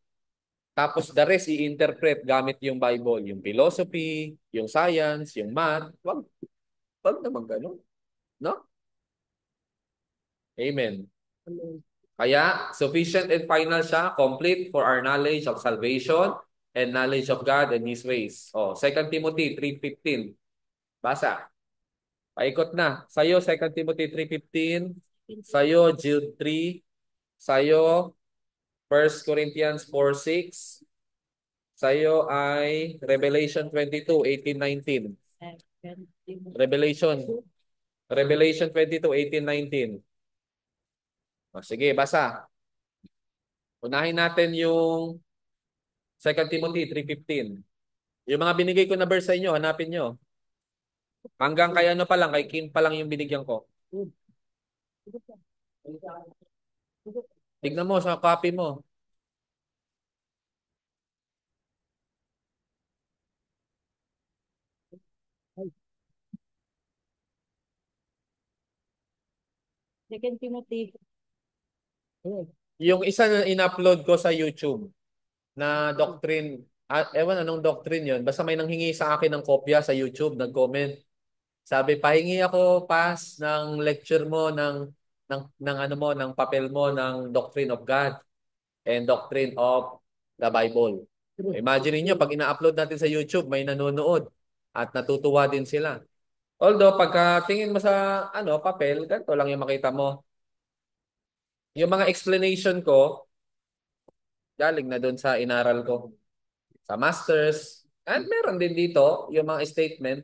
tapos the rest i-interpret gamit yung Bible. Yung philosophy, yung science, yung math. Wag naman ganun. No? Amen. Kaya, sufficient and final siya, complete for our knowledge of salvation and knowledge of God and His ways. Oh, 2 Timothy 3:15. Basa. Paikot na. Sa'yo, 2 Timothy 3:15. Sa'yo, Jude 3. Sa'yo, 1 Corinthians 4:6. Sa'yo ay Revelation 22:18-19. Revelation. Revelation 22:18-19. O, sige, basa. Unahin natin yung 2 Timothy 3:15. Yung mga binigay ko na verse sa inyo, hanapin nyo. Hanggang kay pa lang, kay Kim pa lang yung binigyan ko. Tignan mo sa copy mo. Second Timothy. Yung isa na in-upload ko sa YouTube na doctrine, ewan anong doctrine yun, basta may nanghingi sa akin ng kopya sa YouTube, nag-comment. Sabi, pahingi ako pass ng lecture mo ng papel mo ng Doctrine of God and Doctrine of the Bible. Imagine niyo pag ina-upload natin sa YouTube, may nanonood at natutuwa din sila. Although pagka tingin mo sa papel, ganito lang yung makita mo. Yung mga explanation ko, galing na doon sa inaral ko sa masters. At meron din dito yung mga statement,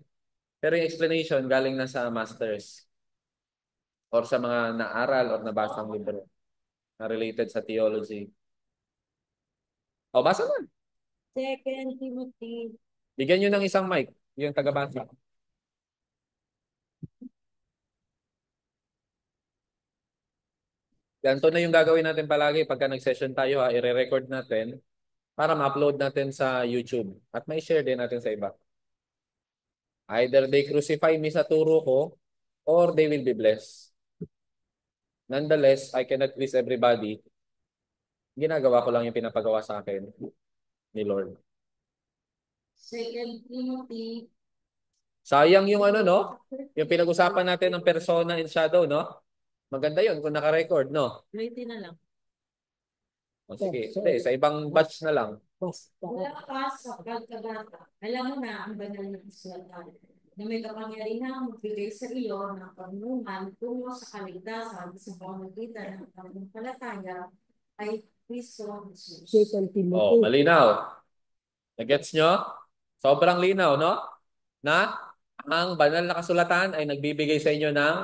pero yung explanation galing na sa masters or sa mga naaral or nabasang libro na related sa theology. O, basa na. Second Timothy. Bigyan nyo ng isang mic, yung taga-basa. Ganito na yung gagawin natin palagi pagka nag-session tayo, i-record natin para ma-upload natin sa YouTube at may share din natin sa iba. Either they crucify me sa turo ko or they will be blessed. Nonetheless, I cannot please everybody. Ginagawa ko lang yung pinapagawa sa akin ni Lord. 2 Timothy. Sayang yung ano, no? Yung pinag-usapan natin ng persona and shadow, no? Maganda yun kung naka-record, no? 20 na lang. O, sige. So, Hindi, sa ibang batch na lang. basta. Mula pa sa pagkabata, alam mo na ang banal na kasulatan na may kapangyarihan magbigay sa iyo ng karunungan tungo sa kaligtasan sa pamamagitan ng pananampalataya ay Kristo Jesus. 2 Oh, Timothy. malinaw. Nagets nyo? Sobrang linaw, no? Na ang banal na kasulatan ay nagbibigay sa inyo ng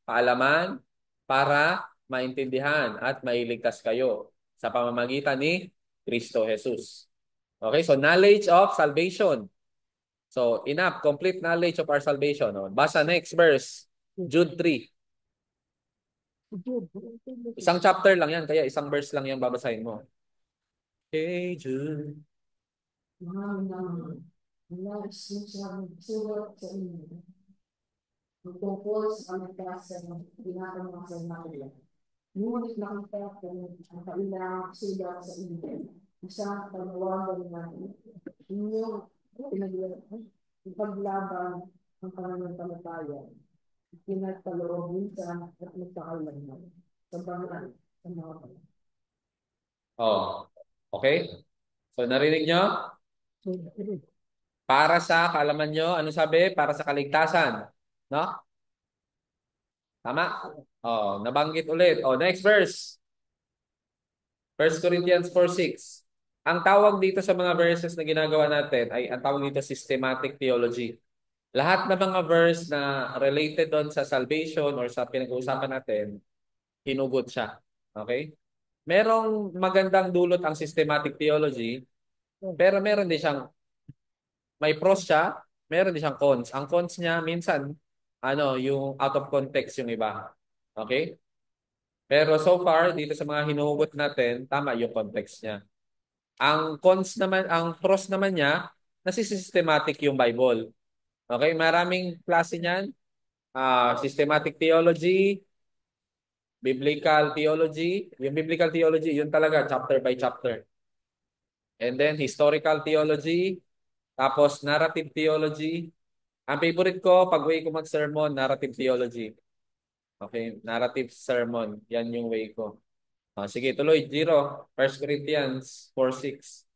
kaalaman para maintindihan at mailigtas kayo sa pamamagitan ni Kristo Jesus. Okay, so knowledge of salvation. So, enough, complete knowledge of our salvation. No? Basa next verse, Jude 3. Isang chapter lang yan, kaya isang verse lang yan babasahin mo. Hey, Jude. Sulat sa inyo tungkol sa kamatasan ng ginagawa sa mga. Ngunit nakita ko ang kailangang sulat sa inyo. Isang panawagan na inyong ipaglaban ang pananampalataya. Pinagkaloob minsan at magkakailangan sa banal sa mga banal. Oh, okay? So, narinig nyo? Para sa, kaalaman nyo, ano sabi? Para sa kaligtasan. No? Tama? Oh, nabanggit ulit. Oh, next verse. 1 Corinthians 4:6. Ang tawag dito sa mga verses na ginagawa natin ay ang tawag dito systematic theology. Lahat ng mga verse na related doon sa salvation or sa pinag-uusapan natin, hinugot siya. Okay? Merong magandang dulot ang systematic theology, pero meron din siyang, may pros siya, meron din siyang cons. Ang cons niya, minsan, yung out of context yung iba. Okay? Pero so far, dito sa mga hinuhugot natin, tama yung context niya. Ang cons naman, ang pros naman niya, nasi-systematic yung Bible. Okay? Maraming klase niyan. Systematic theology, biblical theology. Yung biblical theology, yun talaga, chapter by chapter. And then, historical theology, tapos narrative theology. Ang favorite ko, pag way ko mag-sermon, narrative theology. Okay, narrative sermon. Yan yung way ko. Sige, tuloy. Zero. 1 Corinthians 4:6.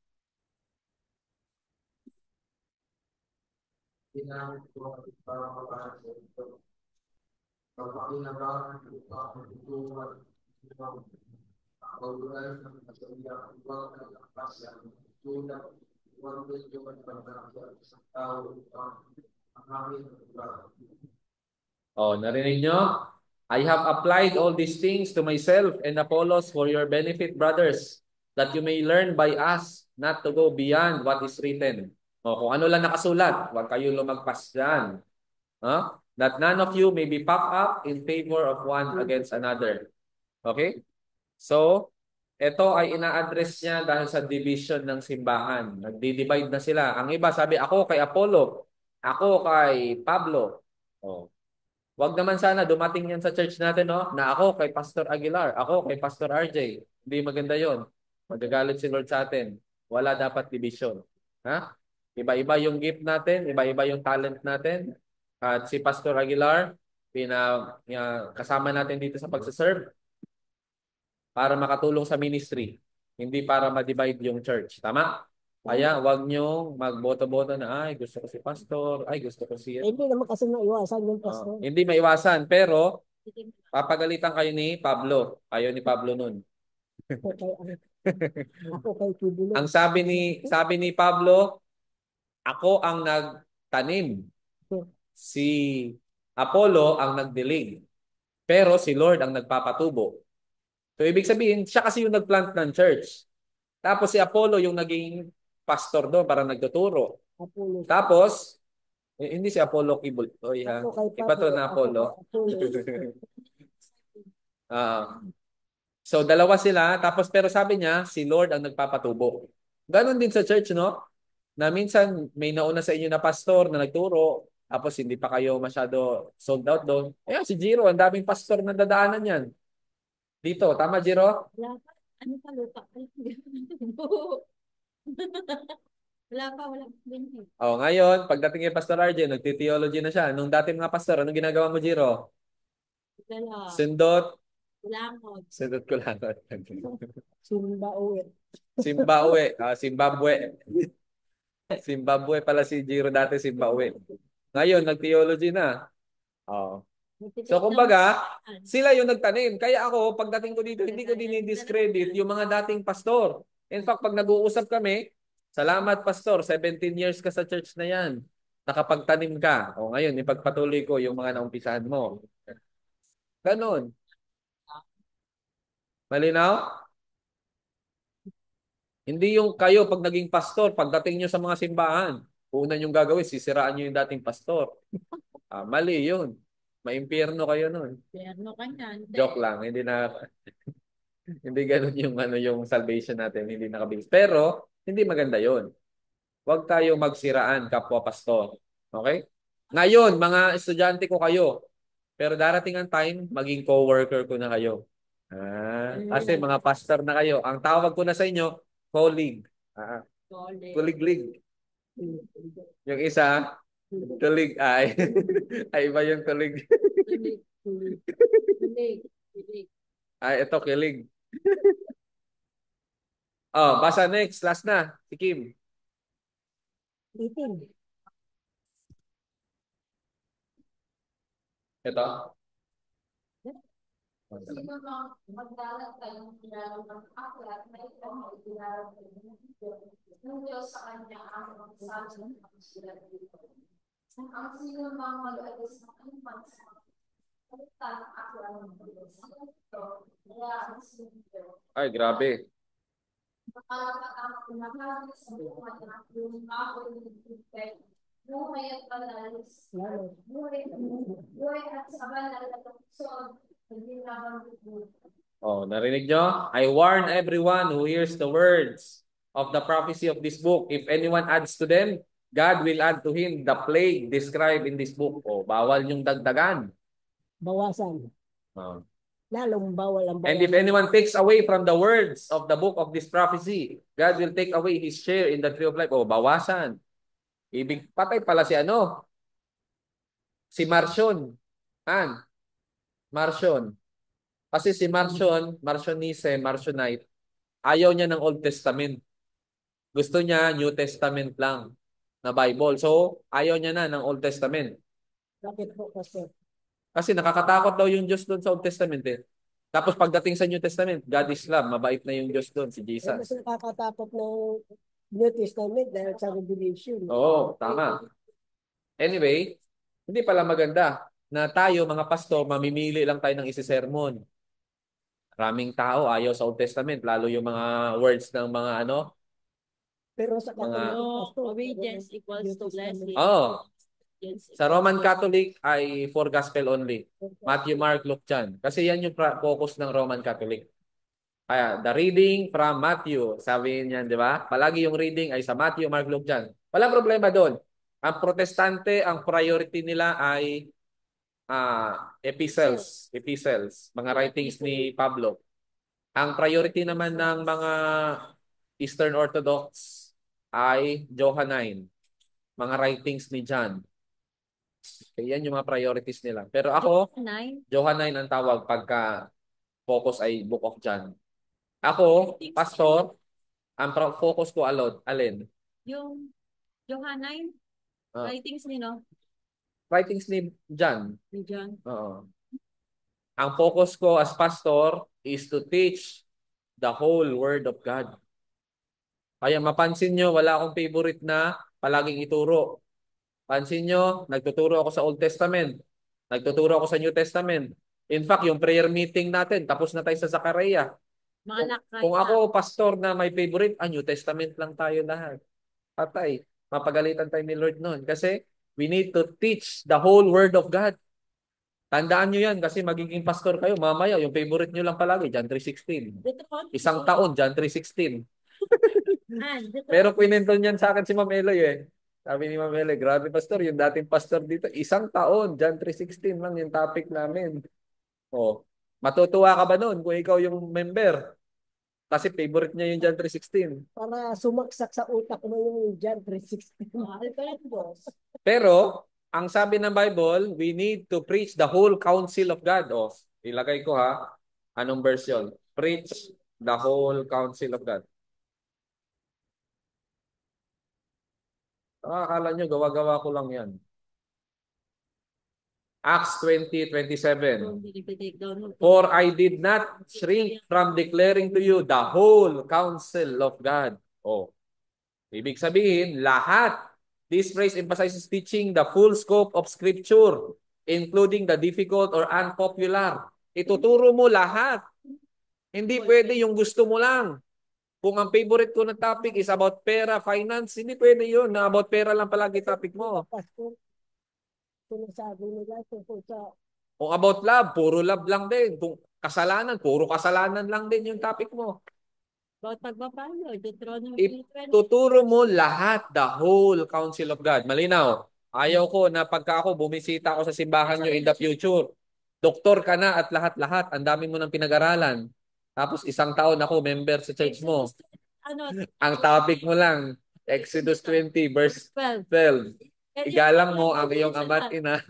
Oh, narinig nyo? I have applied all these things to myself and Apollos for your benefit, brothers, that you may learn by us not to go beyond what is written. O, kung ano lang nakasulat, huwag kayo lumagpas dyan. That none of you may be puffed up in favor of one against another. Okay? So, ito ay ina-address niya dahil sa division ng simbahan. Nagdi-divide na sila. Ang iba sabi, ako kay Apollo, ako kay Pablo. Oh. Wag naman sana dumating yan sa church natin, no? Na ako kay Pastor Aguilar, ako kay Pastor RJ. Hindi maganda yon. Magagalit si Lord sa atin. Wala dapat division. Ha? Iba-iba yung gift natin, iba-iba yung talent natin. At si Pastor Aguilar, kasama natin dito sa pagsaserve para makatulong sa ministry. Hindi para ma-divide yung church. Tama? Kaya wag nyo magboto-boto na, ay gusto ko si Pastor, ay gusto ko si... Hindi naman kasi maiwasan yung pastor. Hindi maiwasan, pero papagalitan kayo ni Pablo. Kayo ni Pablo nun. Ako kay Kibulo. Ang sabi ni Pablo, ako ang nagtanim. Si Apollo ang nagdilig. Pero si Lord ang nagpapatubo. So ibig sabihin, siya kasi yung nagplant ng church. Tapos si Apollo yung naging pastor doon para nagtuturo. Apollo. Tapos, hindi si Apollo Kibuloy ha. Iba to na Apollo. So dalawa sila, tapos pero sabi niya, si Lord ang nagpapatubo. Ganon din sa church, no? Na minsan may nauna sa inyo na pastor na nagturo, tapos hindi pa kayo masyado sold out doon. Ayan, si Jiro, ang daming pastor na dadaanan yan. Dito, tama Jiro? Ano pa, lupa? Wala pa binhi. Oh, ngayon, pagdating kay Pastor RJ, nagti-theology na siya. Nung dati mga pastor, anong ginagawa mo, Jiro? Dala, Sundot. langod. Sundot ko lang. Simba uwi. Zimbabwe. Zimbabwe. Zimbabwe pala si Jiro dati, Zimbabwe. Ngayon, nag-theology na. Oh. So, Nagtitake down kumbaga, saan? sila yung nagtanim. Kaya ako, pagdating ko dito, hindi ko dinidiscredit yung mga dating pastor. In fact, pag nag-uusap kami, salamat pastor, 17 years ka sa church na yan. Nakapagtanim ka. O ngayon, ipagpatuloy ko yung mga naumpisahan mo. Ganon. Malinaw? Hindi yung kayo pag naging pastor, pagdating nyo sa mga simbahan, una yung gagawin, sisiraan nyo yung dating pastor. Mali yun. Maimpyerno kayo nun. Perno ka niyan. Joke lang, hindi na hindi ganoon yung ano yung salvation natin, hindi nakabase. Pero hindi maganda 'yon. Huwag tayo magsiraan kapwa pastor. Okay? Ngayon, mga estudyante ko kayo. Pero darating ang time, maging co-worker ko na kayo. Kasi mga pastor na kayo. Ang tawag ko na sa inyo, colleague. Solid. Colleague. Yung isa, colleague ay. Ay, iba yung colleague. Tulig. Tulig. Tulig. Ay, ito, kilig. Oh, basa next. Last na. Si Kim. Itin. Ito. Sino mang magdalat kayong kilala ng aklat na ito ay kilala ng Diyos sa kanya ang magsasabi ng sila dito. Ang sino mang mag-alis ng iman sa kaligtan ng aklat ng Diyos. Sino ito? Kaya ang sino Ay, grabe. makalapat ang pinakalis sa buhay ng yung ako ng Diyos. Buhay at panalis. Lalo. Buhay at sa banal na tungsod. Hindi naman Oh, narinig nyo? I warn everyone who hears the words of the prophecy of this book. If anyone adds to them, God will add to him the plague described in this book. Oh, bawal yung dagdagan. Bawasan. Oh. Lalong bawal ang And if bawasan. anyone takes away from the words of the book of this prophecy, God will take away his share in the tree of life. Oh, bawasan. Ibig patay pala si ano? Si Marcion. Marcion. Kasi si Marcion, Marcionise, Marcionite, ayaw niya ng Old Testament. Gusto niya New Testament lang na Bible. So, ayaw niya na ng Old Testament. Bakit po kasi? Kasi nakakatakot daw yung Diyos doon sa Old Testament eh. Tapos pagdating sa New Testament, God is love. Mabait na yung Diyos doon, si Mas Jesus. nakakatakot ng New Testament dahil sa Revelation. Oo, tama. Anyway, hindi pala maganda na tayo mga pastor, mamimili lang tayo ng isi-sermon. Maraming tao ayaw sa Old Testament, lalo yung mga words ng mga ano, Pero sa mga Catholic no, pastor, obedience equals New to blessing. Testament. oh, Obedience sa equals Roman Catholic ay for gospel only. Matthew, Mark, Luke, John. Kasi yan yung focus ng Roman Catholic. Kaya, the reading from Matthew, sabi niyan, di ba? Palagi yung reading ay sa Matthew, Mark, Luke, John. Walang problema doon. Ang protestante, ang priority nila ay epistles. Epistles. Mga writings ni Pablo. Ang priority naman ng mga Eastern Orthodox ay Johannine. Mga writings ni John. Kaya yan yung mga priorities nila. Pero ako, 9. Johannine ang tawag pagka focus ay Book of John. Ako, pastor, ang focus ko alin? Yung Johannine, Ah, writings ni no? writings ni John. Ni John. Oo. Ang focus ko as pastor is to teach the whole Word of God. Kaya mapansin nyo, wala akong favorite na palaging ituro. Pansin nyo, nagtuturo ako sa Old Testament. Nagtuturo ako sa New Testament. In fact, yung prayer meeting natin, tapos na tayo sa Zakaria. Mga anak Kung kaya. ako, pastor na may favorite, New Testament lang tayo lahat. Patay. Mapagalitan tayo ni Lord noon. Kasi we need to teach the whole Word of God. Tandaan nyo yan kasi magiging pastor kayo. Mamaya, yung favorite nyo lang palagi, John 3:16. Dito po. Isang taon, John 3:16. Dito. Pero kwinento niyan sa akin si Ma'am Eloy eh. Sabi ni Ma'am Eloy, grabe pastor, yung dating pastor dito, isang taon, John 3:16 lang yung topic namin. Oh, matutuwa ka ba noon kung ikaw yung member? Kasi favorite niya yung John 3:16. Para sumaksak sa utak mo yung John 3:16. Mahal ka lang, boss. Pero, ang sabi ng Bible, we need to preach the whole counsel of God. O, ilagay ko ha. Anong version? Preach the whole counsel of God. Akala nyo, gawa-gawa ko lang yan. Acts 20:27. For I did not shrink from declaring to you the whole counsel of God. Oh, ibig sabihin, lahat. This phrase emphasizes teaching the full scope of Scripture, including the difficult or unpopular. Ituturo mo lahat. Hindi pwede yung gusto mo lang. Kung ang favorite ko na topic is about pera, finance, hindi pwede yun na about pera lang palagi topic mo. Pastor, sinasabi nila tungkol sa Kung about love, puro love lang din. Kung kasalanan, puro kasalanan lang din yung topic mo. Bawat pagpapalo, Deuteronomy 20. Ituturo mo lahat, the whole counsel of God. Malinaw. Ayaw ko na pagka ako bumisita ako sa simbahan nyo in the future, doktor ka na at lahat-lahat, ang dami mo ng pinag-aralan. Tapos isang taon ako member sa church mo. Ano? Ang topic mo lang, Exodus 20 verse 12. Igalang mo ang iyong ama at ina.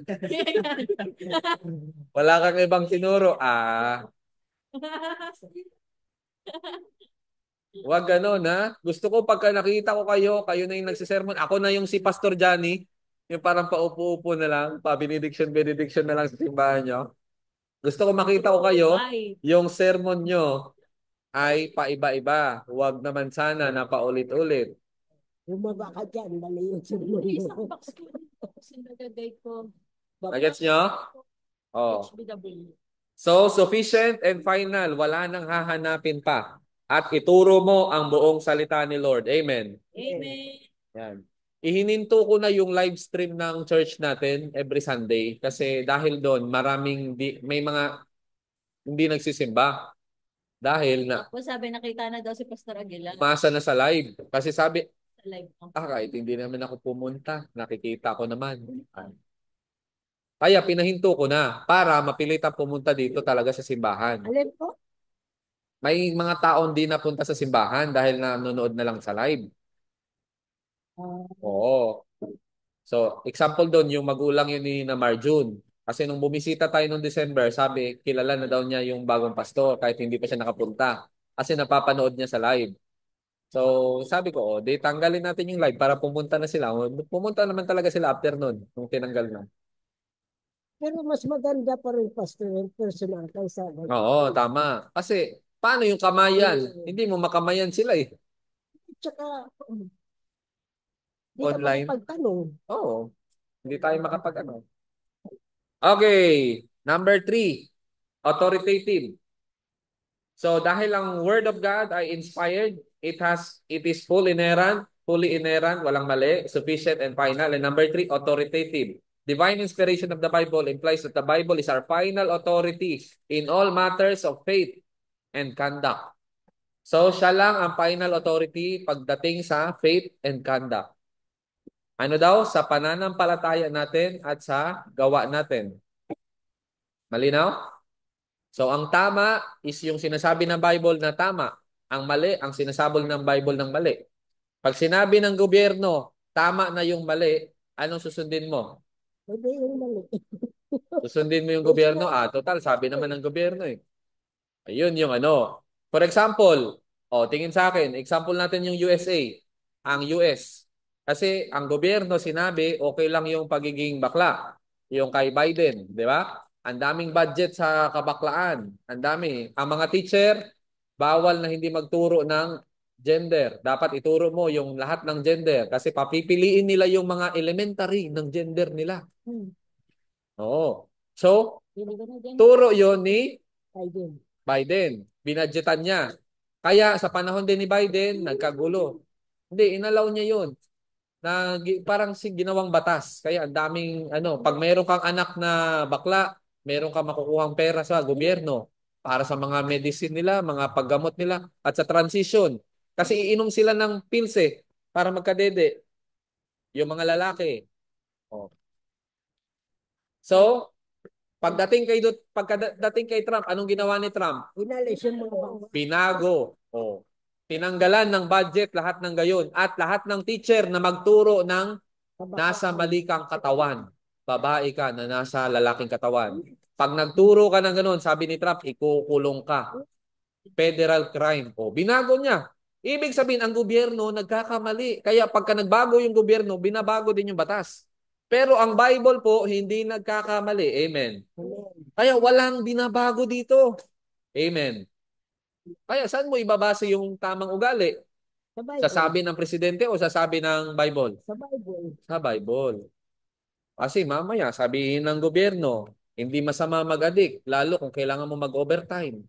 Wala kang ibang tinuro. Wag gano'n ha. Gusto ko pagka nakita ko kayo, kayo na yung nagsisermon. Ako na yung si Pastor Johnny, yung parang paupo-upo na lang, benediction na lang sa simbahan nyo. Gusto ko makita ko kayo, yung sermon nyo ay paiba-iba. Huwag naman sana na paulit-ulit. bumaba ka dyan, mali yung sunod Isang mo. box ko. Sinagagay ko. Nagets nyo? Oh. HBW. So, sufficient and final. Wala nang hahanapin pa. At ituro mo ang buong salita ni Lord. Amen. Amen. Yan. Ihininto ko na yung live stream ng church natin every Sunday kasi dahil doon may mga hindi nagsisimba dahil na Tapos sabi nakita na daw si Pastor Aguilar umasa na sa live. Kasi sabi, sa live ko. kahit hindi naman ako pumunta, nakikita ko naman. Kaya pinahinto ko na para mapilitan pumunta dito talaga sa simbahan. Alin po? May mga taon di napunta sa simbahan dahil nanonood na lang sa live. Oo. So, example doon, yung magulang yun ni na Marjun. Kasi nung bumisita tayo noong December, sabi, kilala na daw niya yung bagong pastor kahit hindi pa siya nakapunta. Kasi napapanood niya sa live. So, sabi ko, di tanggalin natin yung live para pumunta na sila. Pumunta naman talaga sila after nun, nung tinanggal na. Pero mas maganda pa rin, Pastor, yung personal kaysa Oo, tama. Kasi, paano yung kamayan? Hindi mo makamayan sila eh. tsaka, di ka Online. makapagtanong. Oo. Hindi tayo makapag-ano. Okay. Number 3. Authoritative. So dahil ang Word of God ay inspired, it is fully inerrant, walang mali, sufficient and final. And number 3, authoritative. Divine inspiration of the Bible implies that the Bible is our final authority in all matters of faith and conduct. So siya lang ang final authority pagdating sa faith and conduct. Ano daw? Sa pananampalataya natin at sa gawa natin. Malinaw? So, ang tama is yung sinasabi ng Bible na tama. Ang mali, ang sinasabol ng Bible ng mali. Pag sinabi ng gobyerno, tama na yung mali, anong susundin mo? Pwede yung mali. Susundin mo yung gobyerno? Total, sabi naman ng gobyerno eh. Ayun yung ano. For example, tingin sa akin, example natin yung USA, ang US. Kasi ang gobyerno sinabi, okay lang yung pagiging bakla. Yung kay Biden, di ba? Ang daming budget sa kabaklaan. Ang dami. Ang mga teacher, bawal na hindi magturo ng gender. Dapat ituro mo yung lahat ng gender kasi papipiliin nila yung mga elementary ng gender nila. Oo. So, turo yon ni Biden. Binadgetan niya. Kaya sa panahon din ni Biden, nagkagulo. Hindi, inalaw niya yun. Na parang ginawang batas. Kaya ang daming, pag mayroon kang anak na bakla, mayroon kang makukuhang pera sa gobyerno para sa mga medicine nila, mga paggamot nila, at sa transition. Kasi iinom sila ng pills para magkadede. Yung mga lalaki. Oh. So, Pagdating kay Trump, anong ginawa ni Trump? Inalis yung mga bangga. Pinago. O, tinanggalan ng budget lahat ng gayon at lahat ng teacher na magturo ng nasa Kabataan. mali kang katawan. Babae ka na nasa lalaking katawan. Pag nagturo ka ng ganun, sabi ni Trump, ikukulong ka. Federal crime. O, binago niya. Ibig sabihin, ang gobyerno nagkakamali. Kaya pagka nagbago yung gobyerno, binabago din yung batas. Pero ang Bible po, hindi nagkakamali. Amen. Amen. Kaya walang binabago dito. Amen. Kaya saan mo ibabase yung tamang ugali? Sa Bible. Sasabi ng presidente o sasabi ng Bible? Sa Bible. Sa Bible. Kasi mamaya, sabihin ng gobyerno, hindi masama mag-addict, lalo kung kailangan mo mag-overtime.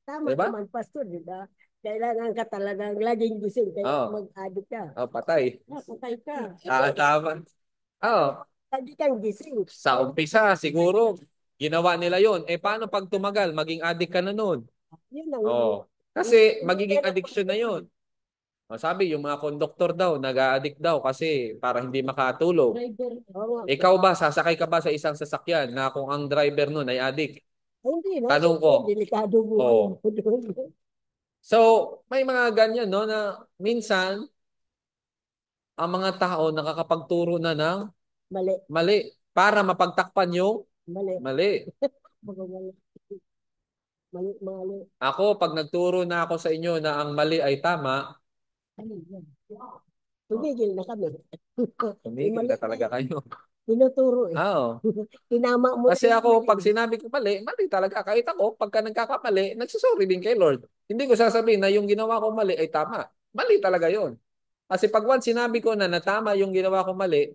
Tama Diba? naman, pastor, di ba? Kailangan ka talagang laging gising, kaya Oo. mag-addict ka. Oh, patay. Patay ka. Tama. Oh, Lagi kang gising. sa umpisa, siguro, ginawa nila yon. Paano pag tumagal, maging addict ka na nun? Yun ang Oh, kasi hindi magiging na addiction na yon. Sabi, yung mga konduktor daw, nag-a-addict daw kasi para hindi makatulog. driver. Oo nga. Ikaw ba, sasakay ka ba sa isang sasakyan na kung ang driver nun ay addict? Hindi na, Tanong siyempre, ko. delikado buhay Oh. mo doon. So, may mga ganyan, no, na minsan, ang mga tao nakakapagturo na ng Mali, mali para mapagtakpan yung mali. mali. Baka mali. Mali, mali. Ako, pag nagturo na ako sa inyo na ang mali ay tama, Ano yan? Tumigil na kami. May tumigil mali na na talaga kayo. tinuturo eh. Oo. Tinama mo na Kasi yung ako, mali. pag sinabi ko mali, mali talaga. Kahit ako, pagka nagkakamali, nagsasorry din kay Lord. Hindi ko sasabihin na yung ginawa ko mali ay tama. Mali talaga yon. Kasi pag once sinabi ko na tama yung ginawa ko mali,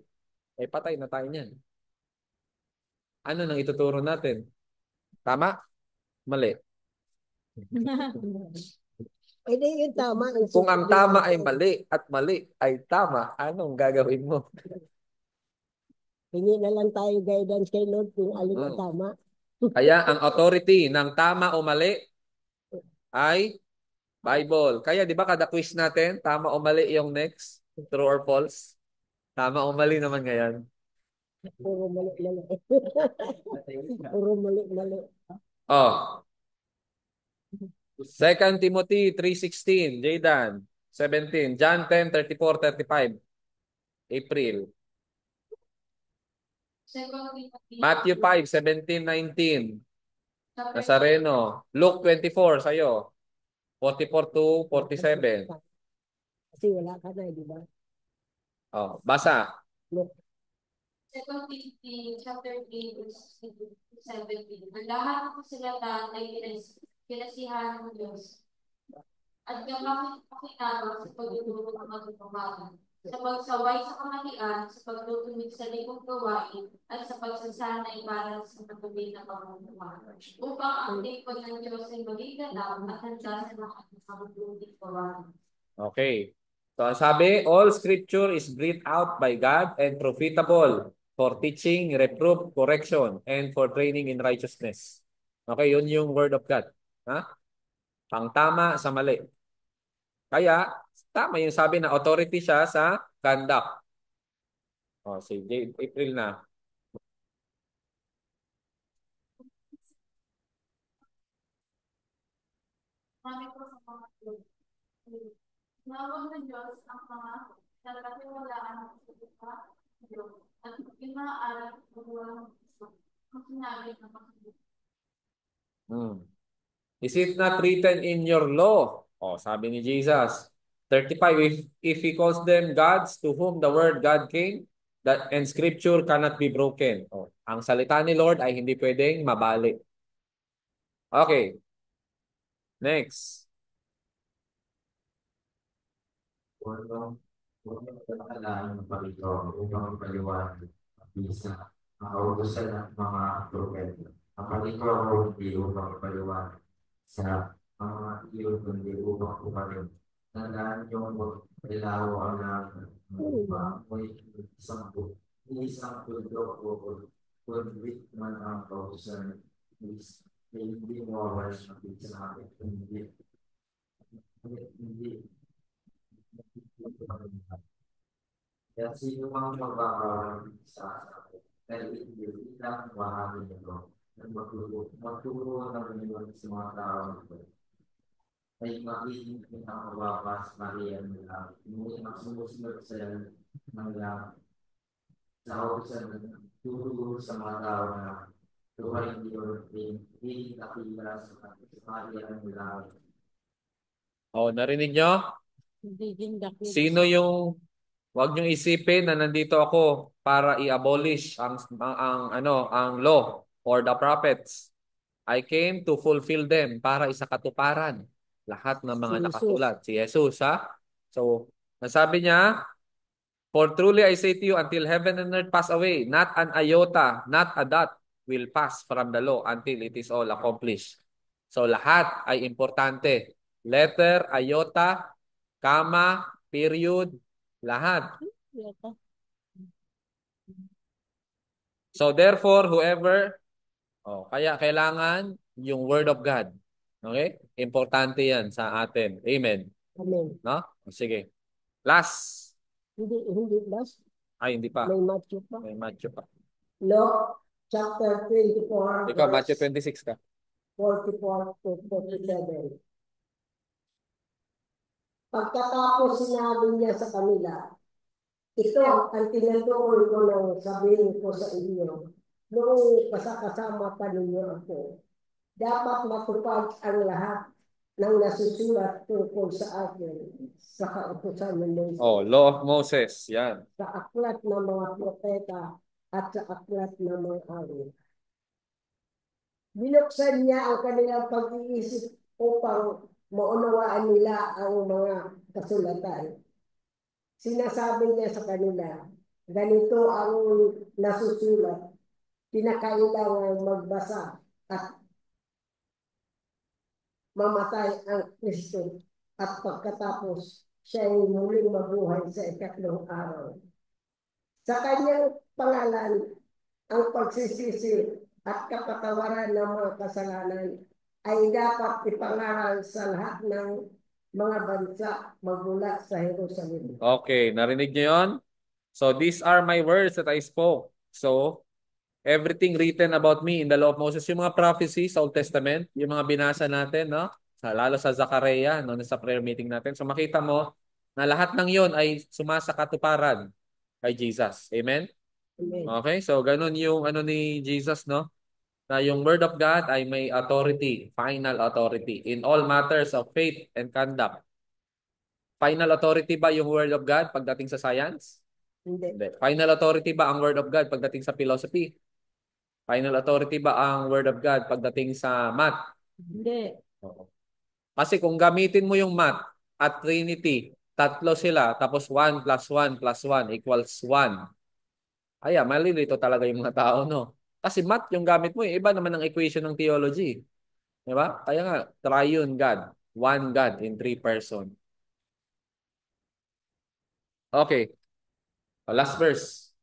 ay patay na tayo niyan. Ano nang ituturo natin? Tama? Mali. Eh di yung tama ang Kung ang susundin tama ay natin. mali at mali ay tama, anong gagawin mo? Hingi na lang tayo guidance kay Lord kung alin ang Mm. tama. Kaya ang authority ng tama o mali ay Bible. Kaya di ba kada quiz natin, tama o mali yung next? True or false? Tama o mali naman ngayon. Puro mali, mali. Puro mali, mali. Oh, Second Timothy 3:16, Jaydan 17, John 10:34-35, April. Matthew 5:17-19, Nazareno. Luke 24 sa'yo, 44-47. Kasi wala ka na, di ba? Oh, basa. Look, Second Timothy chapter 3 verse 17. Ang lahat ng kasulatan ay pinasihan ng Diyos at gamit pakinabang sa pagtuturo ng magpapagawa, sa pagsaway sa kamalian, sa pagtutuwid sa libong gawain, at sa pagsasanay para sa matubig na pamumuhay. Upang ang lingkod ng Diyos ay maging ganap at handa sa lahat ng pagtutuwid gawain. Okay. So, ang sabi, all scripture is breathed out by God and profitable for teaching, reproof, correction, and for training in righteousness. Okay, yun yung word of God. Ha? Pang tama sa mali. Kaya, tama yung sabi na authority siya sa conduct. O, sige, April na. Marami po sa mga tinawag ng Diyos ang mga nagkatiwalaan ng sa Diyos at pinaaral ng buwan ng Kristo. Ang sinabi ng Panginoon. Hmm. Is it not written in your law? O, sabi ni Jesus. 35, if he calls them gods to whom the word God came, that and scripture cannot be broken. O, ang salita ni Lord ay hindi pwedeng mabali. Okay, next. Unang pagkalaan ng Panginoon upang paliwanag ang bisa ang kautusan ng mga propeta. Ang Panginoon hindi upang paliwanag sa mga iyon kundi upang uparin. Tandaan niyo kailangan ang maamoy isang bundok o kunwit man ang kautusan is hindi mawawala ng bisa hindi hindi kaya sino mang magkakaroon sa akin. dahil hindi lang bahagi nito ng magtuturo ng Panginoon sa mga tao nito ay magiging pinakawakas Maria nila. Ngunit ang sumusunod sa mga sa kautusan ng tuturo sa mga tao na tumaring hindi nakila sa Maria nila. Oh, narinig nyo? Hindi dakil. Sino yung wag niyong isipin na nandito ako para i-abolish ang law or the prophets. I came to fulfill them para isakatuparan lahat ng Si mga Jesus. nakasulat. Si Jesus, ha? So, nasabi niya, for truly I say to you, until heaven and earth pass away, not an iota, not a dot will pass from the law until it is all accomplished. So, lahat ay importante. Letter, iota, comma, period, lahat. So, therefore, kaya kailangan yung word of God. Okay? Importante yan sa atin. Amen. Amen. No? Sige. Last. Hindi last. Ay, hindi pa. May Matthew pa. May Matthew pa. Luke chapter 24, Ikaw, Matthew verse 26 ka. 44 to 47. Pagkatapos sinabi niya sa kanila, ito ang tinutukoy ko ng sabihin ko sa inyo. Noong kasama pa ninyo ako, dapat matupad ang lahat ng nasusulat tungkol sa akin sa kautusan ng Moses, Oh, Law of Moses. Yan. sa aklat ng mga propeta at sa aklat ng mga awit. Binuksan niya ang kanilang pag-iisip upang maunawaan nila ang mga kasulatan. Sinasabi niya sa kanila, ganito ang nasusulat, kinakailangan magbasa at mamatay ang Kristo at pagkatapos siya ay muling mabuhay sa ikatlong araw. Sa kanyang pangalan, ang pagsisisi at kapatawaran ng mga kasalanan ay dapat ipangaral sa lahat ng mga bansa magmula sa Jerusalem. Okay, narinig niyo yon? So, these are my words that I spoke. So, everything written about me in the Law of Moses, yung mga prophecies sa Old Testament, yung mga binasa natin, no? Lalo sa Zachariah, no? Sa prayer meeting natin. So, makita mo na lahat ng yon ay sumasakatuparan kay Jesus. Amen? Amen. Okay, so ganun yung ano ni Jesus, no? Na yung word of God ay may authority, final authority in all matters of faith and conduct. Final authority ba yung word of God pagdating sa science? Hindi. Hindi. Final authority ba ang word of God pagdating sa philosophy? Final authority ba ang word of God pagdating sa math? Hindi. Oo. Kasi kung gamitin mo yung math at Trinity, tatlo sila, tapos 1 plus 1 plus 1 equals 1. Aya, malilito talaga yung mga tao, no? Kasi math yung gamit mo, iba naman ang equation ng theology. Di ba? Kaya nga, triune God. One God in three person. Okay. Last verse.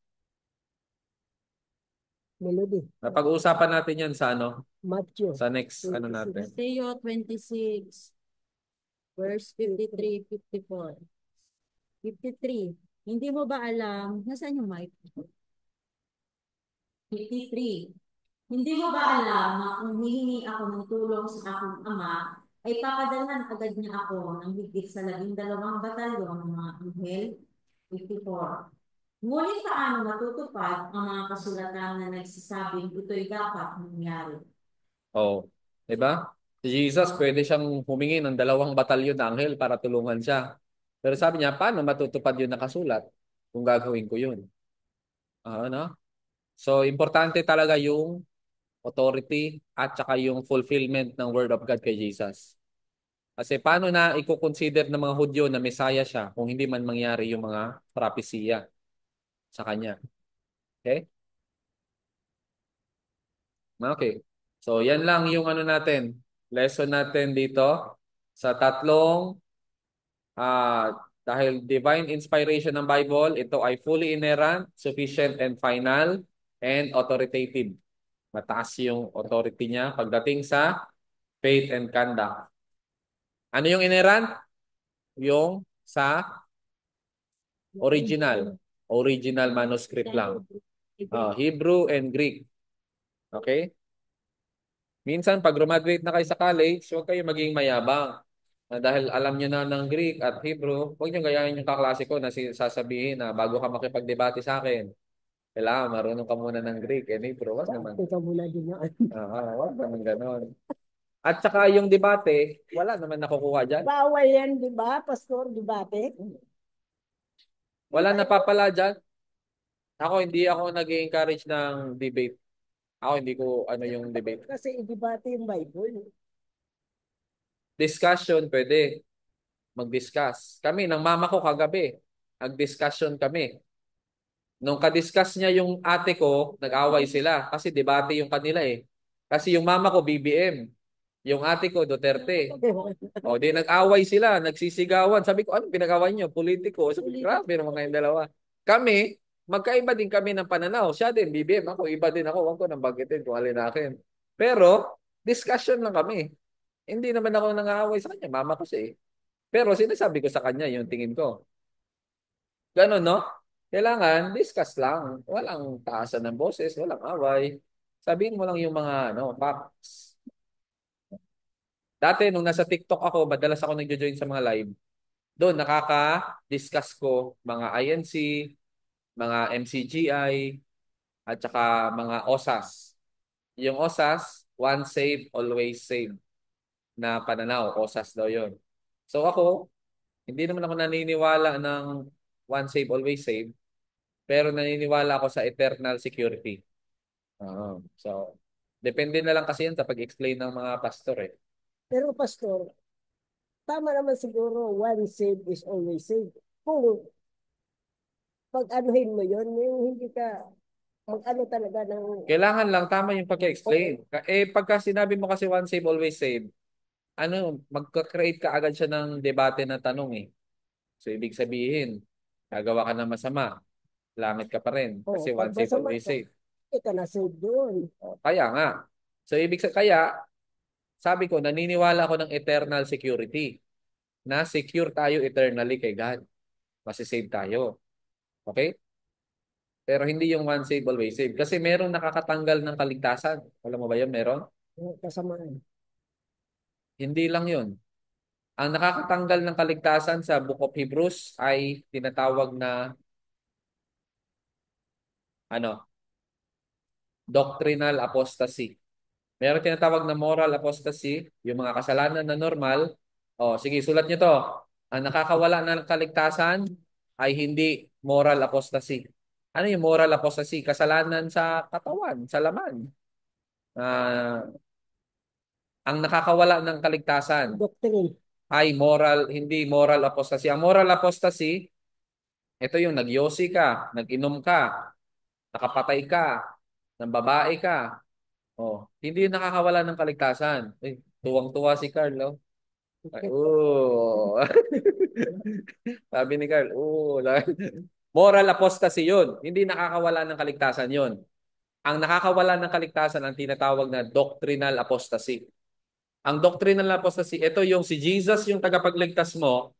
Melody. Napag-uusapan natin yan sa ano? Matthew. Sa next ano 26. natin. Mateo 26, verse 53, 54. 53. Hindi mo ba alam, nasaan yung mic? 53. Hindi mo ba alam na kung hihingi ako ng tulong sa aking ama, ay papadalhan agad niya ako ng higit sa 12 batalyon ng mga anghel? 54. Ngunit paano matutupad ang mga kasulatan na nagsasabing ito'y dapat mangyari? Oh, 'di ba? Si Jesus pwede siyang humingi ng 2 batalyon na anghel para tulungan siya. Pero sabi niya, paano matutupad 'yung nakasulat kung gagawin ko 'yun? Ano? So, importante talaga 'yung authority at saka 'yung fulfillment ng word of God kay Jesus. Kasi paano na i-consider ng mga Hudyo na Messiah siya kung hindi man mangyari 'yung mga propesya sa kanya? Okay? Okay. So, yan lang yung ano natin, lesson natin dito sa tatlong dahil divine inspiration ng Bible, ito ay fully inerrant, sufficient and final, and authoritative. Mataas yung authority niya pagdating sa faith and conduct. Ano yung inerrant? Yung sa original manuscript lang. Hebrew and Greek. Okay? Minsan, pag graduate na kayo sa college, huwag kayo maging mayabang. Dahil alam nyo na ng Greek at Hebrew, huwag nyo gayahin yung kaklase ko na sasabihin na bago ka makipagdebate sa akin, kailangan marunong ka muna ng Greek and Hebrew. Wag naman. Ikaw muna din yan. Wag naman ganon. At saka yung debate, wala naman nakukuha dyan. Bawal yan, di ba, Pastor, debate? Wala napapala dyan. Hindi ako nag-encourage ng debate. Hindi ko ano yung debate. Kasi i-debate yung Bible. Discussion, pwede. Mag-discuss. Kami, ng mama ko kagabi, nag-discussion kami. Nung ka-discuss niya yung ate ko, nag-away sila. Kasi debate yung kanila eh. Kasi yung mama ko, BBM. Yung ate ko, Duterte. Di nag-away sila, nagsisigawan. Sabi ko, anong pinag-away niyo? Politiko. Sabi ko, grabe naman kayong dalawa. Kami, magkaiba din kami ng pananaw. Siya din, BBM. Ako, iba din ako. Huwag ko nang bagitin kung alin akin. Pero, discussion lang kami. Hindi naman ako nang-aaway sa kanya. Mama ko siya eh. Pero sinasabi ko sa kanya yung tingin ko. Ganon, no? Kailangan, discuss lang. Walang taasan ng boses, walang away. Sabihin mo lang yung mga facts. Dati, nung nasa TikTok ako, madalas ako nagjo-join sa mga live. Doon, nakaka-discuss ko mga INC, mga MCGI, at saka mga OSAS. Yung OSAS, one save, always save na pananaw. OSAS daw yun. So ako, hindi naman ako naniniwala ng one save, always save. Pero naniniwala ako sa eternal security. So, depende na lang kasi yan sa pag-explain ng mga pastor eh. Pero Pastor, tama naman siguro, one save is always save. Kung pag-anuhin mo yun, yung hindi ka mag-ano talaga ng... Kailangan lang tama yung pag-explain. Pagka sinabi mo kasi one save, always save, magka-create ka agad siya ng debate na tanong eh. So, ibig sabihin, gagawa ka ng masama, langit ka pa rin. Kasi one save, always save. Ika na save doon. Kaya nga. So, kaya, sabi ko, naniniwala ako ng eternal security. Na secure tayo eternally kay God. Masisave tayo. Okay? Pero hindi yung one save, always save. Kasi merong nakakatanggal ng kaligtasan. Alam mo ba yun? Meron? Kasamaan. Hindi lang yun. Ang nakakatanggal ng kaligtasan sa Book of Hebrews ay tinatawag na doctrinal apostasy. Meron tinatawag na moral apostasy, yung mga kasalanan na normal. Sige, sulat nyo to. Ang nakakawala ng kaligtasan ay hindi moral apostasy. Ano yung moral apostasy? Kasalanan sa katawan, sa laman. Ang nakakawala ng kaligtasan Doctrine. ay hindi moral apostasy. Ang moral apostasy, ito yung nagyosi ka, nag-inom ka, nakapatay ka, ng babae ka. Hindi nakakawala ng kaligtasan. Tuwang-tuwa si Carl, oh. Sabi ni Carl, moral apostasy yun. Hindi nakakawala ng kaligtasan yun. Ang nakakawala ng kaligtasan ang tinatawag na doctrinal apostasy. Ang doctrinal apostasy, ito yung si Jesus yung tagapagligtas mo,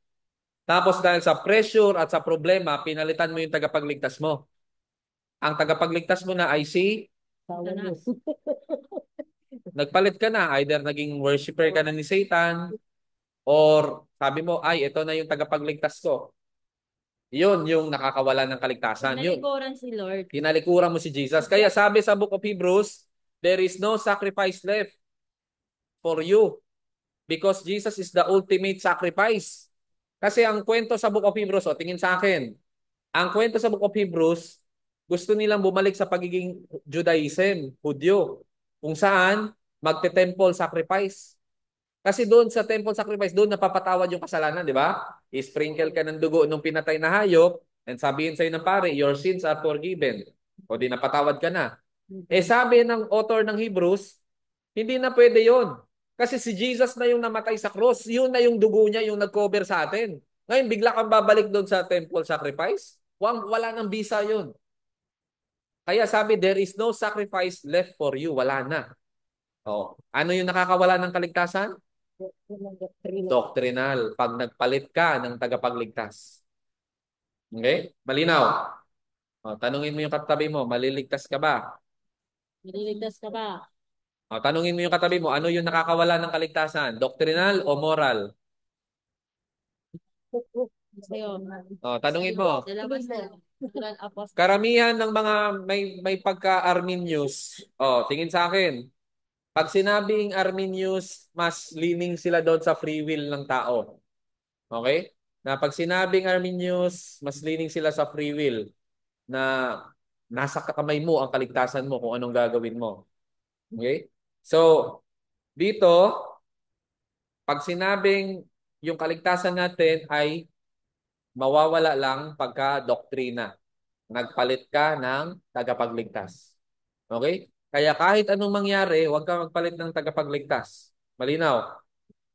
tapos dahil sa pressure at sa problema, pinalitan mo yung tagapagligtas mo. Ang tagapagligtas mo na ay si nagpalit ka na, either naging worshiper ka na ni Satan, or sabi mo, ito na yung tagapagligtas ko. Yun yung nakakawala ng kaligtasan. Tinalikuran si Lord. Tinalikuran mo si Jesus. Kaya sabi sa Book of Hebrews, there is no sacrifice left for you because Jesus is the ultimate sacrifice. Kasi ang kwento sa Book of Hebrews, tingin sa akin, ang kwento sa Book of Hebrews, gusto nilang bumalik sa pagiging Judaism, Hudyo, kung saan magte-temple sacrifice. Kasi doon sa temple sacrifice, doon napapatawad yung kasalanan, di ba? I-sprinkle ka ng dugo nung pinatay na hayop, and sabihin sa'yo ng pare, your sins are forgiven. O di napatawad ka na. Sabi ng author ng Hebrews, hindi na pwede yon. Kasi si Jesus na yung namatay sa cross, yun na yung dugo niya yung nag-cover sa atin. Ngayon, bigla kang babalik doon sa temple sacrifice? Wala nang bisa yun. Kaya sabi, there is no sacrifice left for you. Wala na. Ano yung nakakawala ng kaligtasan? Doctrinal. Pag nagpalit ka ng tagapagligtas. Okay? Malinaw. O, tanungin mo yung katabi mo, maliligtas ka ba? Nililigtas ka ba? O, tanungin mo yung katabi mo, ano yung nakakawala ng kaligtasan? Doctrinal o moral? Sa'yo. O, tanungin mo. Dalawa sa'yo. Natural apostle. Karamihan ng mga may pagka-Arminius. O, tingin sa akin. Pag sinabing Arminius, mas leaning sila doon sa free will ng tao. Okay? Na pag sinabing Arminius, mas leaning sila sa free will na nasa kamay mo ang kaligtasan mo kung anong gagawin mo. Okay? So, dito, pag sinabing yung kaligtasan natin ay mawawala lang pagka doktrina. Nagpalit ka ng tagapagligtas. Okay? Kaya kahit anong mangyari, huwag ka magpalit ng tagapagligtas. Malinaw.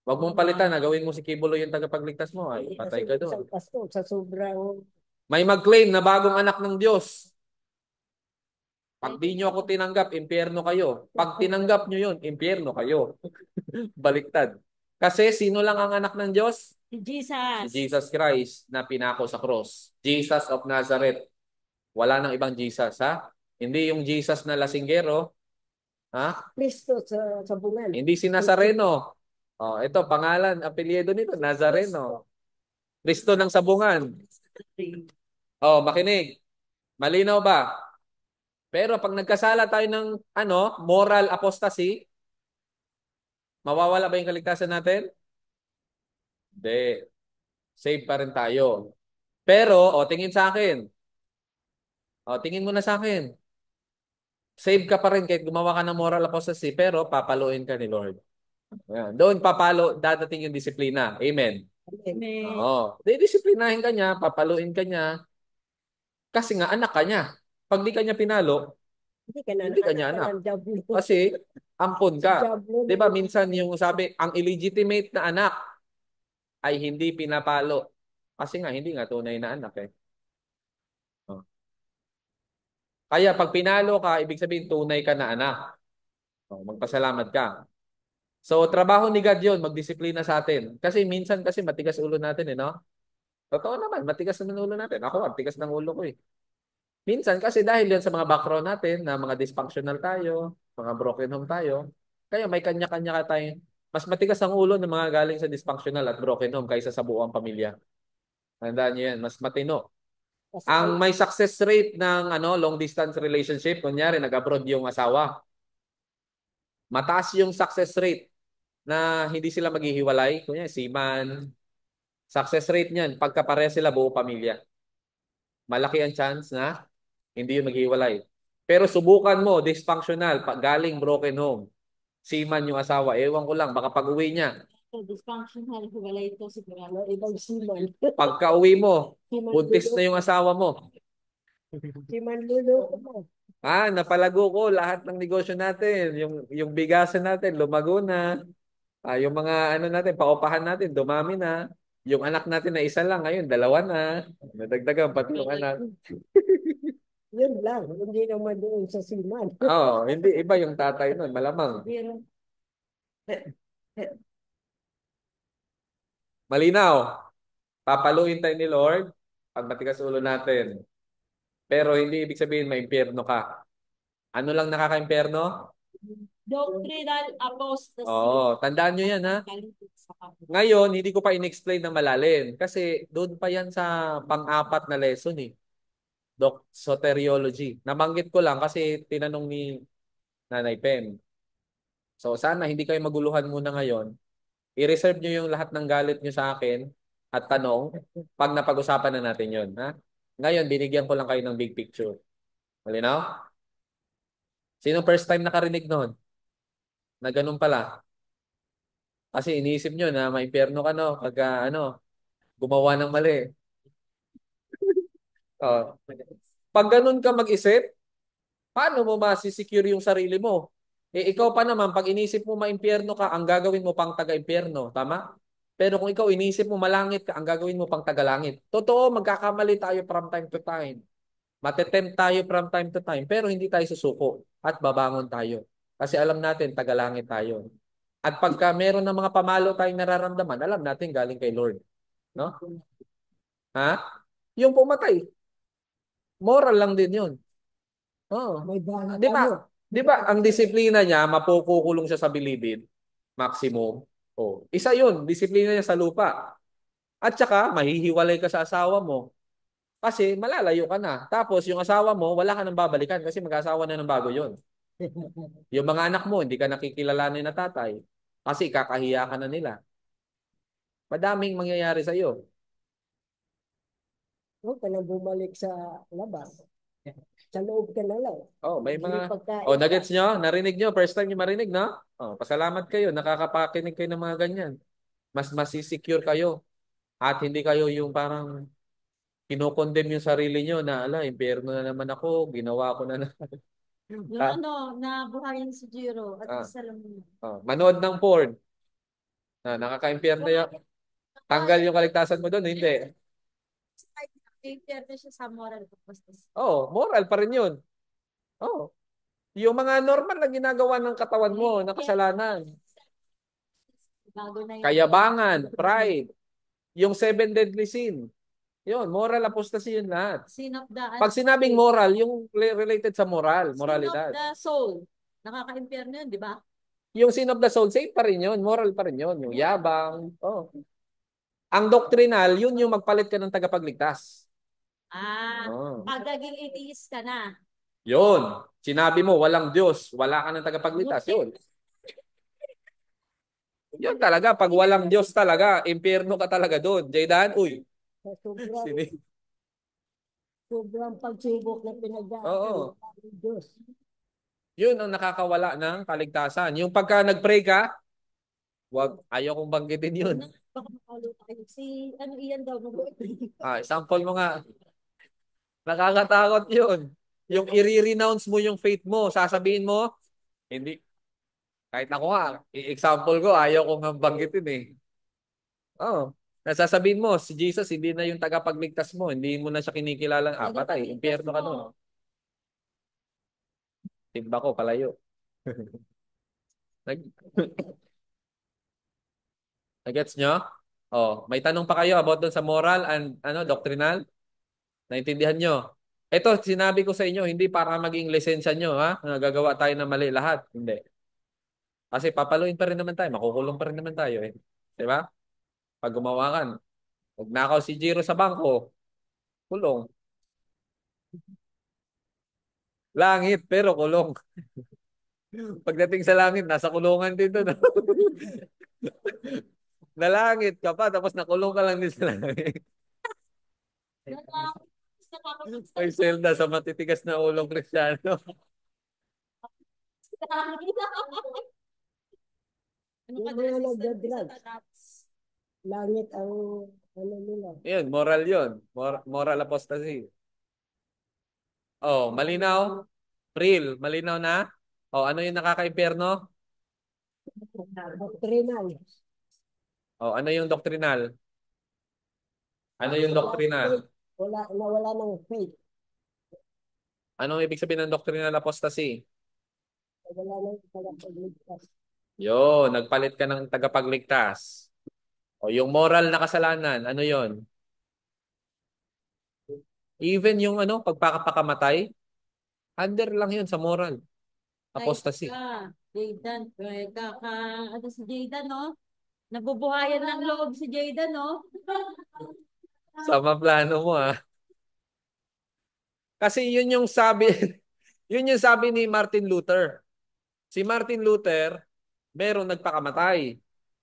Huwag mong palitan na gawin mo si Kibulo yung tagapagligtas mo. Ay, patay ka doon. Isang pastor sa sobrang May mag-claim na bagong anak ng Diyos. Pag di nyo ako tinanggap, impyerno kayo. Pag tinanggap nyo yun, impyerno kayo. Baliktad. Kasi sino lang ang anak ng Diyos? Si Si Jesus. Jesus Christ na pinako sa cross. Jesus of Nazareth. Wala nang ibang Jesus, ha? Hindi yung Jesus na lasinggero, ha? Kristo sa bungan. Hindi si Nazareno. Oh, ito pangalan, apelyido nito, Nazareno. Kristo ng sabungan. Oh, makinig. Malinaw ba? Pero pag nagkasala tayo ng moral apostasy, mawawala ba yung kaligtasan natin? Hindi. Save pa rin tayo. Pero, tingin sa akin. Tingin mo na sa akin. Save ka pa rin kahit gumawa ka ng moral apostasy, pero papaluin ka ni Lord. Ayan. Doon papalo, dadating yung disiplina. Amen. Amen. Didisiplinahin ka niya, papaluin ka niya, kasi nga anak ka niya. Pag di ka niya pinalo, hindi ka niya anak. Kasi ampon ka. Di ba minsan yung sabi, ang illegitimate na anak ay hindi pinapalo. Kasi nga, hindi nga tunay na anak eh. Oh. Kaya pag pinalo ka, ibig sabihin tunay ka na anak. Magpasalamat ka. So, trabaho ni God yun, magdisiplina sa atin. Kasi minsan kasi matigas ulo natin eh, no? Totoo naman, matigas naman ulo natin. Ako, matigas ng ulo ko eh. Minsan kasi dahil yan sa mga background natin na mga dysfunctional tayo, mga broken home tayo, kaya may kanya-kanya ka tayo. Mas matigas ang ulo ng mga galing sa dysfunctional at broken home kaysa sa buong pamilya. Tandaan niyo yan, mas matino. Ang may success rate ng long distance relationship, kunyari nag-abroad yung asawa, mataas yung success rate na hindi sila maghihiwalay. Kunyari, seaman, success rate niyan, pagkapareha sila buo pamilya. Malaki ang chance na hindi yun maghiwalay. Pero subukan mo, dysfunctional, galing broken home. Seaman yung asawa, ewan ko lang, baka pag-uwi niya. So, dysfunctional, wala ito sigurado. Ibang siman. Pagka-uwi mo, buntis na yung asawa mo. Siman lulo mo. Napalago ko lahat ng negosyo natin. Yung bigasan natin, lumago na. Yung mga natin, paupahan natin, dumami na. Yung anak natin na isa lang, ngayon, dalawa na. Nadagdagan pati yung anak. Yun lang, hindi naman doon sa siman. Hindi, iba yung tatay nun, malamang. Pero, Malinaw. Papaluin tayo ni Lord pag matigas ulo natin. Pero hindi ibig sabihin maimpyerno ka. Ano lang nakaka-impyerno? doctrinal apostasy. Tandaan nyo yan ha. Ngayon, hindi ko pa in-explain na malalim. Kasi doon pa yan sa pang-apat na lesson eh. Soteriology. Nabanggit ko lang kasi tinanong ni Nanay Pem. So sana hindi kayo maguluhan muna ngayon. I-reserve nyo yung lahat ng galit nyo sa akin at tanong pag napag-usapan na natin yun. Ha? Ngayon, binigyan ko lang kayo ng big picture. Malinaw? Sino first time nakarinig noon? Na ganun pala. Kasi iniisip nyo na maimpyerno ka no pagka gumawa ng mali. Oh. Pag ganun ka mag-isip, paano mo masisecure yung sarili mo? Ikaw pa naman, pag inisip mo maimpyerno ka, ang gagawin mo pang taga-impyerno. Tama? Pero kung ikaw inisip mo malangit ka, ang gagawin mo pang taga-langit. Totoo, magkakamali tayo from time to time. Matetempt tayo from time to time, pero hindi tayo susuko at babangon tayo. Kasi alam natin, taga-langit tayo. At pagka meron ng mga pamalo tayong nararamdaman, alam natin galing kay Lord. No? Ha? Yung pumatay. Moral lang din yun. Oh. May bahala Di ba? ano. Di ba ang disiplina niya, mapukukulong siya sa bilibid, maximum. Oh, isa yun, disiplina niya sa lupa. At saka, mahihiwalay ka sa asawa mo kasi malalayo ka na. Tapos, yung asawa mo, wala ka nang babalikan kasi mag-asawa na ng bago yun. Yung mga anak mo, hindi ka nakikilalanin na tatay kasi kakahiya ka na nila. Madaming mangyayari sa iyo. Huwag ka na bumalik sa labas. Sa loob ka na lang. Oh, may May mga pagkain Oh, ka. nuggets nyo? Narinig nyo? First time nyo marinig, no? Oh, pasalamat kayo. Nakakapakinig kayo ng mga ganyan. Mas masisecure kayo. At hindi kayo yung parang kinokondem yung sarili nyo na, ala, impyerno na naman ako, ginawa ko na. Yung Ah, ano, nabuhayin si Jiro at ah, least alam mo. manood ng porn. Nakaka-impyerno yung tanggal yung kaligtasan mo doon, hindi. Impyerno siya sa moral pagpastas. Oh, moral pa rin yun. Oh, yung mga normal na ginagawa ng katawan mo na kasalanan. Bago na yung Kayabangan, pride, yung seven deadly sin. Yun, moral apostasy yun lahat. sin of the Pag sinabing moral, yung related sa moral, sin of moralidad. the soul. Nakaka-impyerno yun, di ba? Yung sin of the soul, safe pa rin yun, moral pa rin yun. Yung yabang. Oh. Ang doctrinal, yun yung magpalit ka ng tagapagligtas. Oh. Pag naging atheist ka na. Yun. Sinabi mo, walang Diyos, wala ka ng tagapagligtas. Yun. Yun talaga, pag walang Diyos talaga, impyerno ka talaga doon. Jaydan, uy. Sa sobrang, Sini? sobrang pagsubok na pinagdaanan Oo. ng Diyos. Yun ang nakakawala ng kaligtasan. Yung pagka nag-pray ka, ayaw kong banggitin yun. Baka makaluto kayo. Si, ano, Ian daw, Sample mo nga. Nakakatakot yun. Yung i-renounce mo yung faith mo, sasabihin mo, hindi. Kahit ako nga, example ko, ayaw kong nga banggitin eh. Oh, nasasabihin mo, si Jesus hindi na yung tagapagligtas mo, hindi mo na siya kinikilala. Patay, impyerno ka doon. Timba ko, palayo. Nag Nagets nyo? Oh, may tanong pa kayo about doon sa moral and doctrinal? Naintindihan nyo? Ito, sinabi ko sa inyo, hindi para maging lisensya nyo, ha? Nagagawa tayo ng mali lahat. Hindi. Kasi papaluin pa rin naman tayo, makukulong pa rin naman tayo eh. 'Di ba? Pag gumawa ka, magnakaw si Jiro sa bangko, kulong. Langit, pero kulong. Pagdating sa langit, nasa kulungan din doon. Nalangit ka pa, tapos nakulong ka lang din sa langit. Ay, selda sa matitigas na ulong Kristiyano. Ano Yung ka mga resistant sa nagda-drugs, tatats? langit ang ano nila. Yun, moral yun. Moral apostasy. Oh, malinaw? Real, malinaw na? Oh, ano yung nakaka-impyerno? Doctrinal. Oh, ano yung doctrinal? Ano yung doctrinal? Nawala ng faith. Anong ibig sabihin ng doctrinal apostasy? Wala ng tagapagligtas. Yo, nagpalit ka ng tagapagligtas. O yung moral na kasalanan, ano yon? Even yung pagpapakamatay, under lang yun sa moral. Apostasy. Jaydan, ano si Jaydan, no? Nabubuhayan ng loob si Jaydan, no? Sama plano mo ah. Kasi yun yung sabi, yun yung sabi ni Martin Luther. Si Martin Luther, merong nagpakamatay.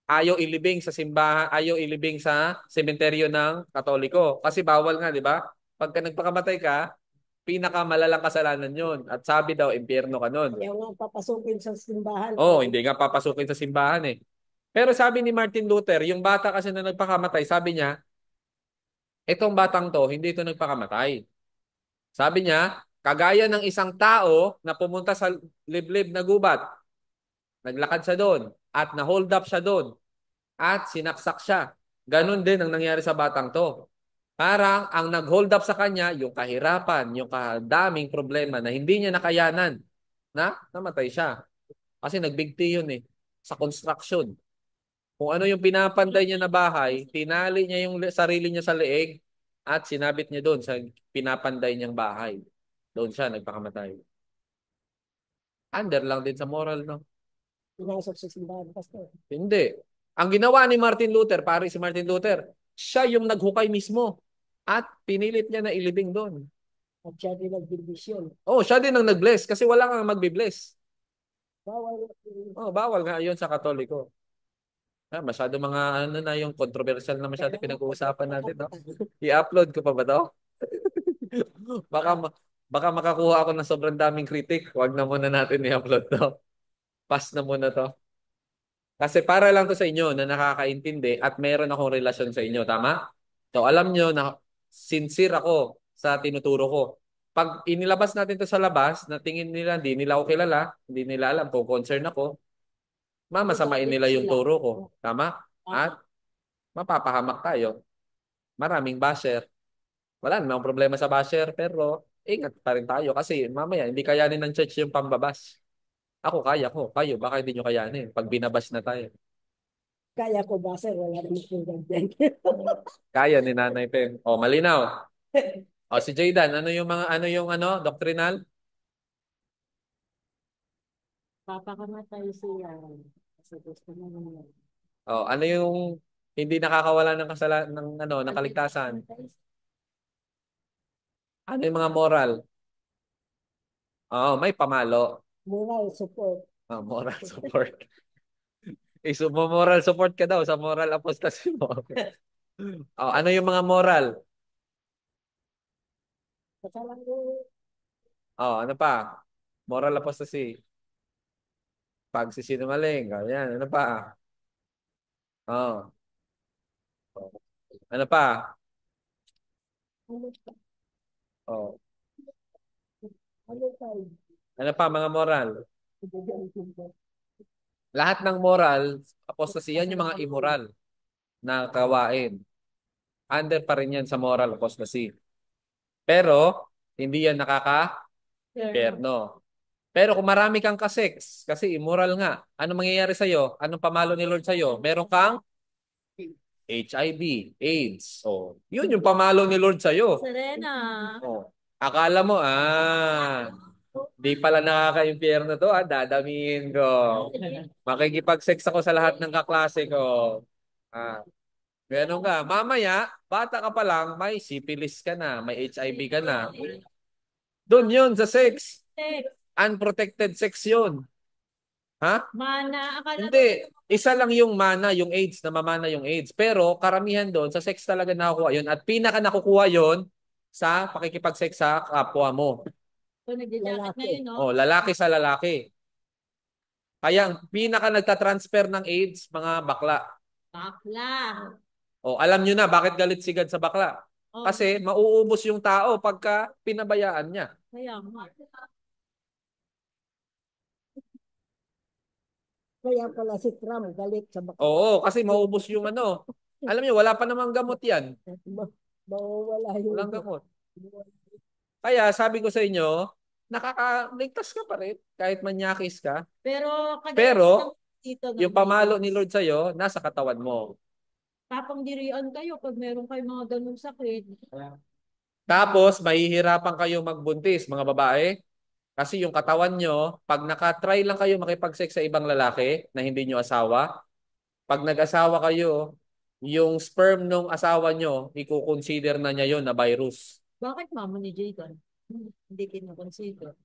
Ayaw ilibing sa simbahan, ayaw ilibing sa sementeryo ng Katoliko. Kasi bawal nga, di ba? Pagka nagpakamatay ka, pinakamalalang kasalanan yun. At sabi daw, impyerno ka nun. Ayaw nga papasukin sa simbahan. Oh, hindi nga papasukin sa simbahan eh. Pero sabi ni Martin Luther, yung bata kasi na nagpakamatay, sabi niya, itong batang to, hindi ito nagpakamatay. Sabi niya, kagaya ng isang tao na pumunta sa liblib na gubat, naglakad siya doon, at na-hold up siya doon, at sinaksak siya. Ganon din ang nangyari sa batang to. Parang ang nag-hold up sa kanya, yung kahirapan, yung kadaming problema na hindi niya nakayanan, na namatay siya. Kasi nagbigti yun eh, sa construction. Kung ano yung pinapantay niya na bahay, tinali niya yung sarili niya sa leeg, at sinabit niya doon sa pinapanday niyang bahay. Doon siya nagpakamatay. Under lang din sa moral, no? Pinasok sa simbahan, pastor. Hindi. Ang ginawa ni Martin Luther, pare si Martin Luther, siya yung naghukay mismo at pinilit niya na ilibing doon. At siya din nagbibisyon. Oh, siya din ang nag-bless kasi wala kang magbi-bless. Bawal. Oh, bawal nga 'yon sa Katoliko. Masyado mga ano na yung controversial na masyado pinag-uusapan natin, no? I-upload ko pa ba 'to? Baka baka makakuha ako ng sobrang daming kritik. Huwag na muna natin i-upload 'to. Pass na muna 'to. Kasi para lang to sa inyo na nakakaintindi at meron akong relasyon sa inyo, tama? So alam nyo na sincere ako sa tinuturo ko. Pag inilabas natin to sa labas, na tingin nila, hindi nila ako kilala, hindi nila alam kung concern ako, mamasamain nila yung turo ko. Tama? At mapapahamak tayo. Maraming basher. Wala namang problema sa basher, pero ingat pa rin tayo kasi mamaya hindi kayanin ng church yung pambabas. Ako kaya ko. Kayo, baka hindi nyo kayanin pag binabas na tayo. Kaya ko ba, sir? Wala naman po ganyan. Kaya ni Nanay Pem. O, malinaw. O, si Jaydan, ano yung doctrinal? Papakamatay siya. Kasi gusto mo naman. O, ano yung hindi nakakawala ng ng kaligtasan? Ano yung mga moral? May pamalo. Moral support. Moral support. Moral support ka daw sa moral apostasy mo. Ano yung mga moral? Kasalan ko. Ano pa? Moral apostasy. Pagsisinungaling. Yan. Ano pa? Oh. Ano pa? Ano pa? Oh. Ano pa? Ano pa mga moral? Lahat ng moral, apostasy, yan yung mga immoral na gawain. Under pa rin yan sa moral apostasy. Pero, hindi yan nakaka-perno. Pero kung marami kang kasex, kasi immoral nga, ano mangyayari sa'yo? Anong pamalo ni Lord sa'yo? Meron kang HIV, AIDS. Yun yung pamalo ni Lord sa'yo. Serena. Akala mo, di pala nakaka-impyerno to, dadamihin ko. Makikipag-sex ako sa lahat ng kaklase ko. Ganun ka. Mamaya, bata ka pa lang, may syphilis ka na, may HIV ka na. Doon yun sa sex. Sex. Unprotected sex yun. Ha? Mana. Hindi. Isa lang yung mana, yung AIDS, na mamana yung AIDS. Pero karamihan doon, sa sex talaga nakukuha yun. At pinaka nakukuha yun sa pakikipag-sex sa kapwa mo. Kung nagja-jacket na yun, no? Lalaki sa lalaki. Kaya ang pinaka nagtatransfer ng AIDS, mga bakla. Bakla. Alam nyo na bakit galit si God sa bakla. Kasi mauubos yung tao pagka pinabayaan niya. Kaya nga. Kaya pala si Trump galit sa bakla. Oo, kasi mauubos yung ano. Alam niyo, wala pa namang gamot yan. Mawawala yung... Walang gamot. Kaya sabi ko sa inyo, nakakaligtas ka pa rin kahit manyakis ka. Pero yung pamalo ni Lord sa'yo, nasa katawan mo. Papanggirian kayo pag meron kayo mga ganung sakit. Tapos, mahihirapan kayo magbuntis, mga babae. Kasi yung katawan nyo, pag nakatry lang kayo makipag-sex sa ibang lalaki na hindi nyo asawa, pag nag-asawa kayo, yung sperm nung asawa nyo, i-consider na niya yon na virus. Bakit mama ni Jayden? Hindi kinukonsider.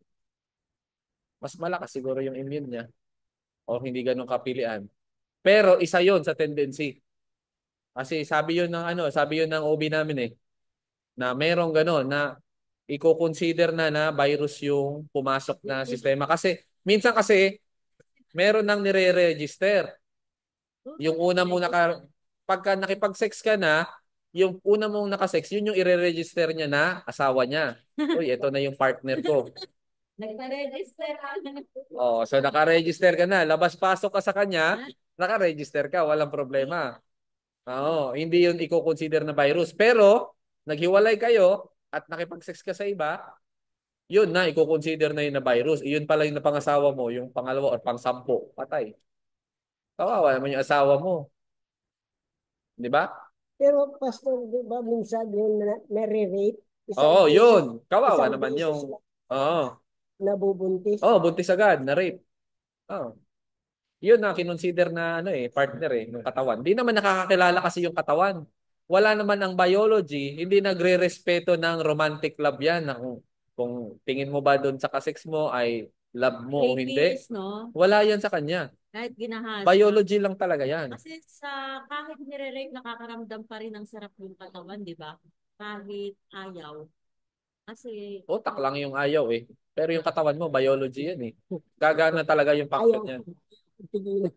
Mas malakas siguro yung immune niya o hindi ganun kapilian. Pero isa yon sa tendency. Kasi sabi yun ng OB namin na merong gano'n na i-consider na virus yung pumasok na sistema. Kasi minsan meron nang nire-register. Yung una mong pagka nakipag-sex ka na, yung una mong nakasex, yun yung ire-register niya na asawa niya. Uy, ito na yung partner ko. Nagpa-register. So naka-register ka na. Labas-pasok ka sa kanya, naka-register ka, walang problema. Hindi yun i-consider na virus. Pero, naghiwalay kayo at nakipag-sex ka sa iba, yun na, i-consider na yun na virus. Yun pala yung napangasawa mo, yung pangalawa o pang-sampo, patay. Kawawa naman yung asawa mo. Di ba? Pero pastor, di ba minsan yung nare-rape, Oo, isang beses, yun. Kawawa isang naman beses yung, lang oo. nabubuntis. Oo, buntis agad, na-rape. Oo. Yun na kinonsider na ano partner ng katawan. Hindi naman nakakakilala kasi yung katawan. Wala naman ang biology, hindi nagre-respeto ng romantic love yan. Na kung tingin mo ba doon sa kasex mo ay love mo o hindi, Ladies, no? wala yan sa kanya. Kahit ginahasa. Biology lang talaga yan. Kasi kahit nire-rape, nakakaramdam pa rin ng sarap yung katawan, di ba? Kahit ayaw. Kasi, Utak lang yung ayaw Pero yung katawan mo, biology yan Gagana talaga yung function Ayaw, niyan. tigilan.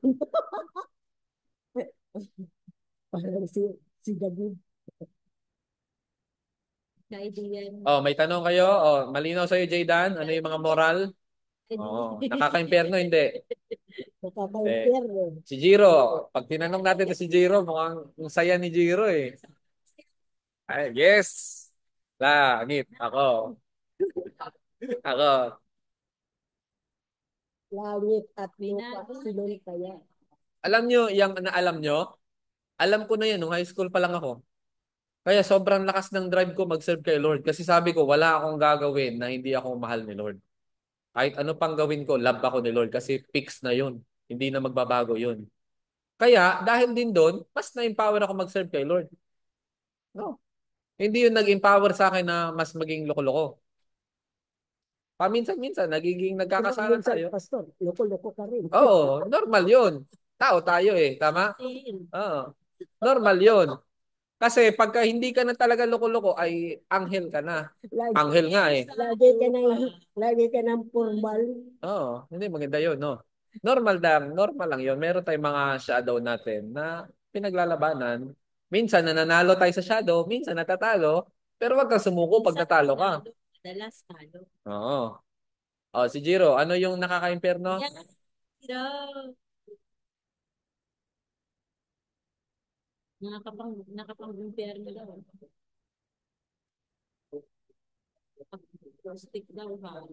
Parang si David. kaibigan, Oh, may tanong kayo? Oh, malinaw sa'yo, Jaydan? Ano yung mga moral? Oo. Nakaka-impyerno, hindi. Eh, Nakaka-impyerno. si Jiro, pag tinanong natin to si Jiro, mukhang ang saya ni Jiro Ay, yes! Langit. Ako. Ako. Langit at lupa, binago ng sinun kaya. Alam nyo, yung naalam nyo? Alam ko na yan, nung high school pa lang ako. Kaya sobrang lakas ng drive ko mag-serve kay Lord. Kasi sabi ko, wala akong gagawin na hindi ako mahal ni Lord. Kahit ano pang gawin ko, love ako ni Lord. Kasi fix na yun. Hindi na magbabago yun. Kaya, dahil din doon, mas na-empower ako mag-serve kay Lord. No. Hindi yun nag-empower sa akin na mas maging loko-loko. Paminsan-minsan, nagiging nagkakasala Minsan, tayo. pastor, loko-loko ka rin. Oo, normal yun. Tao tayo tama? atin. Oo. Normal yun. Kasi pagka hindi ka na talaga loko-loko, ay anghel ka na. Lagi, Anghel nga lagi ka ng, lagi ka ng formal. Oo, hindi maganda yun, no? Normal lang yun. Meron tayong mga shadow natin na pinaglalabanan. Minsan nananalo tayo sa shadow, minsan natatalo, pero wag kang sumuko pag Minsan natalo ka. panalo, madalas talo. Oo. Oh, si Jiro, ano yung nakaka-impyerno? Yan, hirap. Nakapang-impyerno daw. Pag stick daw ha.